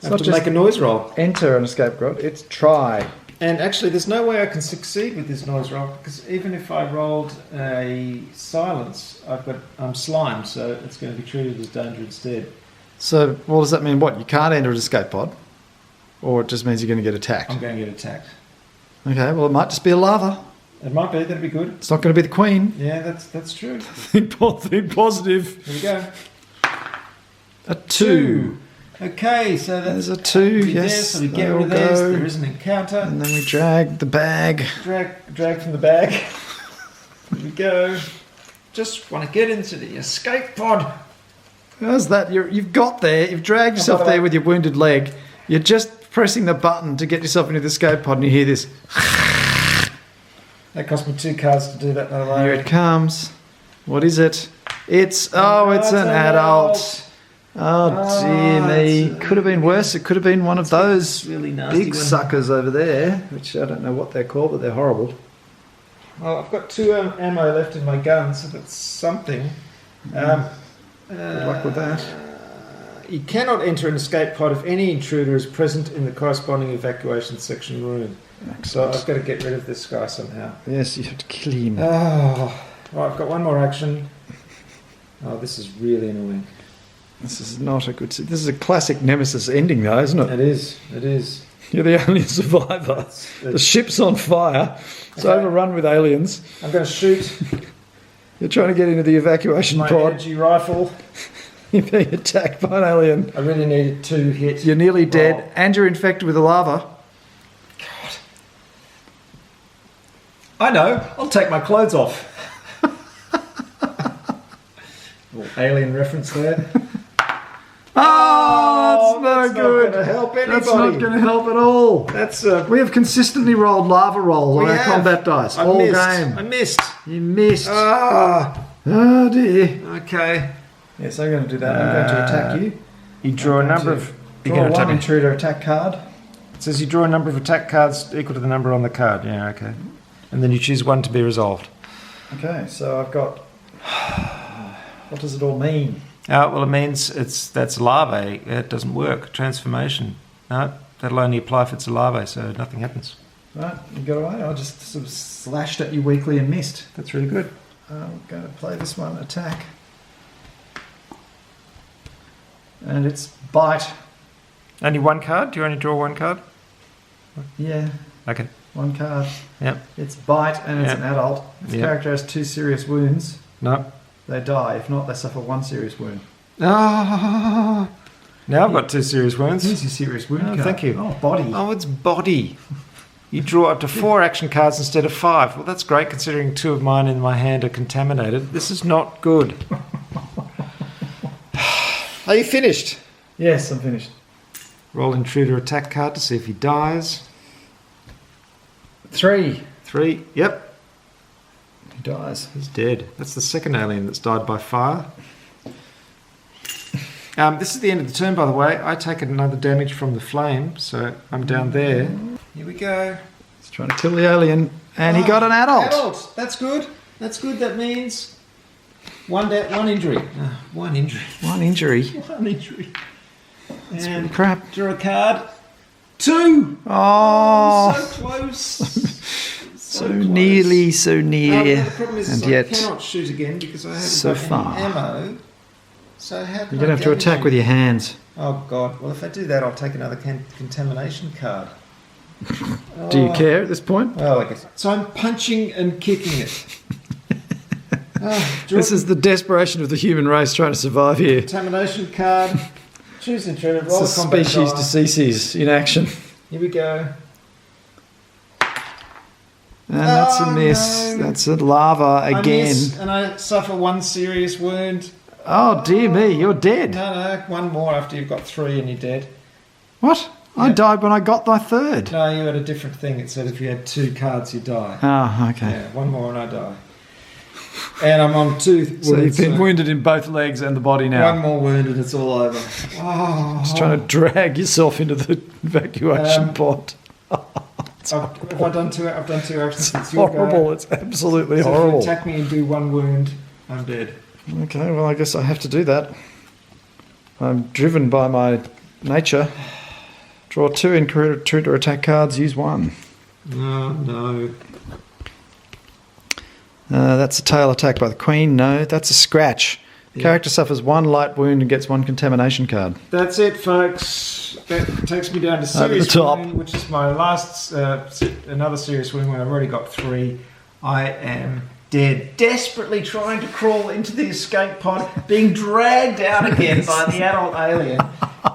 not just- make a noise roll. Enter an escape pod. It's try. And actually, there's no way I can succeed with this noise roll because even if I rolled a silence, I'm slimed, so it's going to be treated as danger instead. So, what does that mean? What, you can't enter an escape pod? Or it just means you're going to get attacked? I'm going to get attacked. Okay, well, it might just be a lava. It might be. That'd be good. It's not going to be the Queen. Yeah, that's true. Think positive. Here we go. A 2. Okay, so There's that's a 2, there, yes. so we they get all rid of these. go. There is an encounter. And then we drag the bag. Drag from the bag. Here we go. Just want to get into the escape pod. How's that? You've got there. You've dragged yourself there with your wounded leg. You're just pressing the button to get yourself into the escape pod and you hear this. That cost me 2 cards to do that, by the way. Here it comes. What is it? It's an adult. Oh dear me. Could have been worse. It could have been one of those Really nasty big one. suckers over there, which I don't know what they're called, but they're horrible. Well, I've got 2 ammo left in my gun, so that's something. Good luck with that. You cannot enter an escape pod if any intruder is present in the corresponding evacuation section room. So I've got to get rid of this guy somehow. Yes, you have to kill him. Oh, right, I've got one more action. Oh, this is really annoying. This is not a good... This is a classic Nemesis ending, though, isn't it? It is. It is. You're the only survivor. The ship's on fire. It's Okay. overrun with aliens. I'm going to shoot You're trying to get into the evacuation my pod. energy rifle. You're being attacked by an alien. I really needed 2 hits. You're nearly dead, and you're infected with the lava. I know. I'll take my clothes off. Little alien reference there. Oh, that's no good. Not going to help anybody. That's not going to help at all. That's We have consistently rolled lava rolls on We our have. combat dice I all missed. game. I missed. You missed. Ah. Oh dear. Okay. Yes, I'm going to do that. I'm going to attack you. You draw a I'm going number to of. Draw You're going to one attack me. intruder attack card. It says you draw a number of attack cards equal to the number on the card. Yeah. Okay. And then you choose one to be resolved. Okay, so I've got. What does it all mean? Well, it means that's larvae. It doesn't work. Transformation. No. that'll only apply if it's a larvae, so nothing happens. Right, you got away. I just sort of slashed at you weakly and missed. That's really good. I'm going to play this one, attack. And it's bite. Only one card? Do you only draw one card? Yeah, Okay. one card. Yep. It's bite and it's Yep. an adult. Its Yep. character has 2 serious wounds. No. They die. If not, they suffer 1 serious wound. Ah. Now I've got 2 serious wounds. Here's your serious wound Oh, card. thank you. Oh, body. Oh, it's body. You draw up to 4 action cards instead of 5. Well, that's great considering 2 of mine in my hand are contaminated. This is not good. Are you finished? Yes, I'm finished. Roll Intruder Attack card to see if he dies. 3. 3. Yep. He dies. He's dead. That's the second alien that's died by fire. This is the end of the turn, by the way. I take another damage from the flame, so I'm down there. Here we go. He's trying to kill the alien, and he got an adult. Adult. That's good. That's good. That means one injury. One injury. One injury. One injury. And Crap. draw a card. 2. Oh, So close. so close. nearly, so near. The problem is and I yet, cannot shoot again because I haven't so got far. any ammo. So how can You're going to have to attack with your hands. Oh God! Well, if I do that, I'll take another contamination card. Do you care at this point? Oh, I guess. So I'm punching and kicking it. This is the desperation of the human race trying to survive here. Contamination card. Choose intruder. It's Roll a a combat species die. diseases in action. Here we go. And that's a miss. No. That's a lava I again. miss and I suffer 1 serious wound. Oh dear me, you're dead. No, 1 more after you've got 3 and you're dead. What? I Yeah. died when I got my 3rd. No, you had a different thing. It said if you had 2 cards, you die. Oh, okay. Yeah, 1 more and I die. And I'm on 2 wounds. So you've been wounded in both legs and the body now. 1 more wound and it's all over. Oh. Just trying to drag yourself into the evacuation pod. I've done 2 actions. It's horrible. It's absolutely So if horrible. you attack me and do 1 wound, I'm dead. Okay, well, I guess I have to do that. I'm driven by my nature. Draw 2 intruder attack cards, use 1. No. That's a tail attack by the queen. No, that's a scratch. Yeah. Character suffers 1 light wound and gets 1 contamination card. That's it, folks. That takes me down to Over the serious top. wound, which is my last, another serious wound when I've already got 3. I am dead. Desperately trying to crawl into the escape pod, being dragged out again by the adult alien,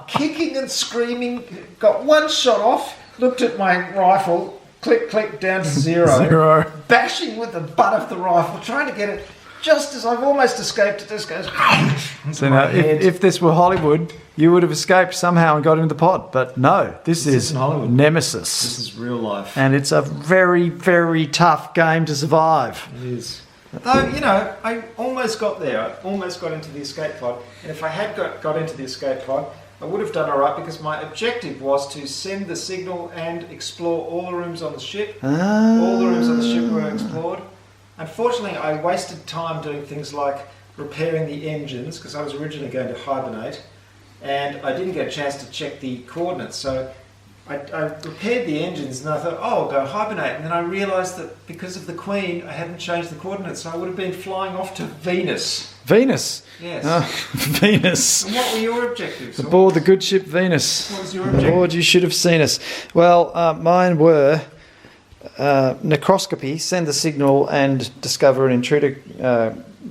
kicking and screaming. Got 1 shot off, looked at my rifle, click, click, down to 0. 0. Bashing with the butt of the rifle, trying to get it. Just as I've almost escaped, it just goes. So now, if this were Hollywood, you would have escaped somehow and got into the pod. But no, this is isn't Hollywood. Nemesis. This is real life. And it's a very, very tough game to survive. It is. Though, you know, I almost got there. I almost got into the escape pod. And if I had got into the escape pod, I would have done all right because my objective was to send the signal and explore all the rooms on the ship. All the rooms on the ship were explored. Unfortunately, I wasted time doing things like repairing the engines because I was originally going to hibernate. And I didn't get a chance to check the coordinates. So I repaired the engines and I thought, oh, I'll go hibernate. And then I realised that because of the Queen, I hadn't changed the coordinates. So I would have been flying off to Venus. Venus. Yes. Venus. And what were your objectives? Aboard the good ship Venus. What was your objective? Lord, you should have seen us. Well, mine were necroscopy, send the signal and discover an intruder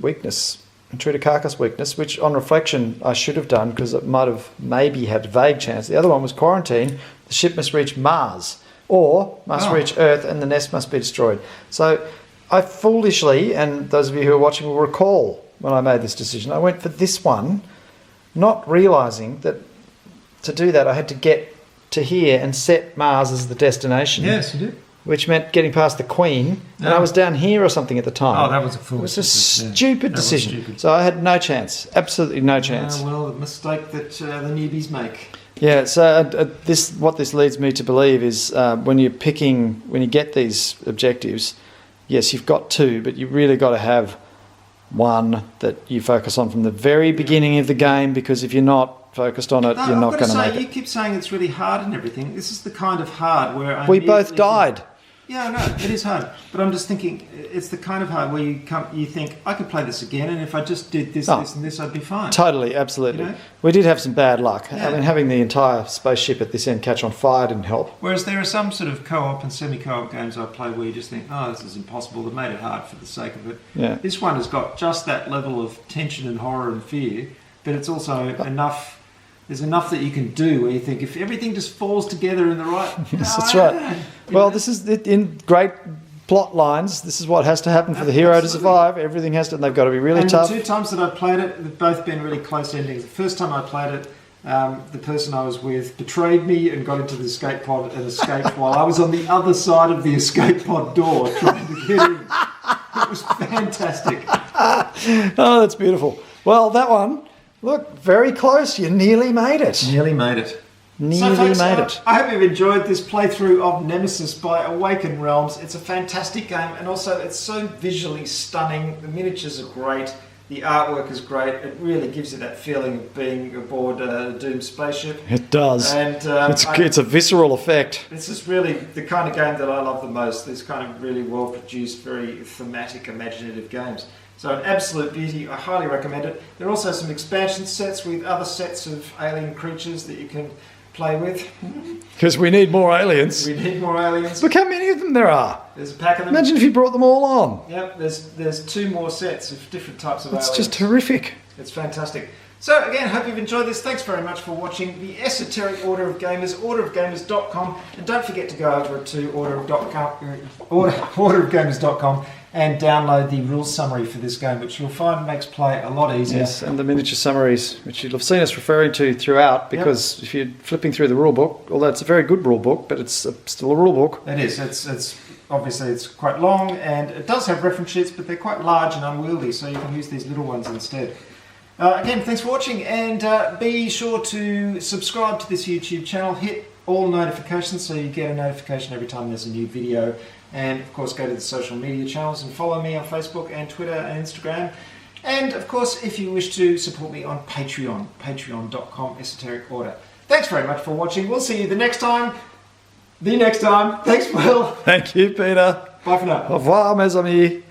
weakness, intruder carcass weakness, which on reflection I should have done because it might have maybe had a vague chance. The other one was quarantine. The ship must reach Mars or must reach Earth and the nest must be destroyed. So I foolishly, and those of you who are watching will recall when I made this decision, I went for this one, not realising that to do that I had to get to here and set Mars as the destination. Yes, you did. Which meant getting past the Queen, and I was down here or something at the time. Oh, that was a foolish It was a decision. stupid That was decision. stupid. So I had no chance, absolutely no chance. Well, the mistake that the newbies make. Yeah. So what this leads me to believe is when you get these objectives, yes, you've got 2, but you really got to have 1 that you focus on from the very beginning of the game, because if you're not, not focused on it, No, you're I've not got going to say, make it. you keep saying it's really hard and everything. This is the kind of hard where I We both immediately died. Yeah, I know, it is hard. But I'm just thinking, it's the kind of hard where you think, I could play this again, and if I just did this, this, and this, I'd be fine. Totally, absolutely. You know? We did have some bad luck. Yeah. I mean, having the entire spaceship at this end catch on fire didn't help. Whereas there are some sort of co-op and semi-co-op games I play where you just think, oh, this is impossible. They've made it hard for the sake of it. Yeah. This one has got just that level of tension and horror and fear, but it's also enough. There's enough that you can do where you think if everything just falls together in the right. Yes, that's right. Well, this is it in great plot lines. This is what has to happen for the hero to survive. Everything has to. They've got to be really and tough. The 2 times that I've played it, they've both been really close endings. The first time I played it, the person I was with betrayed me and got into the escape pod and escaped while I was on the other side of the escape pod door trying to get in. It was fantastic. Oh, that's beautiful. Well, that one, look, very close. You nearly made it. Nearly made it. Nearly folks, made it. I hope you've enjoyed this playthrough of Nemesis by Awakened Realms. It's a fantastic game, and also it's so visually stunning. The miniatures are great. The artwork is great. It really gives you that feeling of being aboard a doomed spaceship. It does. And It's a visceral effect. this is really the kind of game that I love the most. These kind of really well-produced, very thematic, imaginative games. So an absolute beauty. I highly recommend it. There are also some expansion sets with other sets of alien creatures that you can play with. Because we need more aliens. We need more aliens. Look how many of them there are. There's a pack of them. Imagine if you brought them all on. Yep, there's 2 more sets of different types of It's aliens. just horrific. It's fantastic. So again, hope you've enjoyed this. Thanks very much for watching the Esoteric Order of Gamers, orderofgamers.com, and don't forget to go over to orderofgamers.com and download the rules summary for this game, which you'll find makes play a lot easier. Yes, and the miniature summaries, which you'll have seen us referring to throughout, because if you're flipping through the rule book, although it's a very good rule book, but it's still a rule book. It is. It's obviously it's quite long, and it does have reference sheets, but they're quite large and unwieldy, so you can use these little ones instead. Again, thanks for watching, and be sure to subscribe to this YouTube channel. Hit all notifications so you get a notification every time there's a new video. And of course, go to the social media channels and follow me on Facebook and Twitter and Instagram. And of course, if you wish to support me on Patreon, patreon.com, Esoteric Order. Thanks very much for watching. We'll see you the next time. Thanks, Will. Thank you, Peter. Bye for now. Au revoir, mes amis.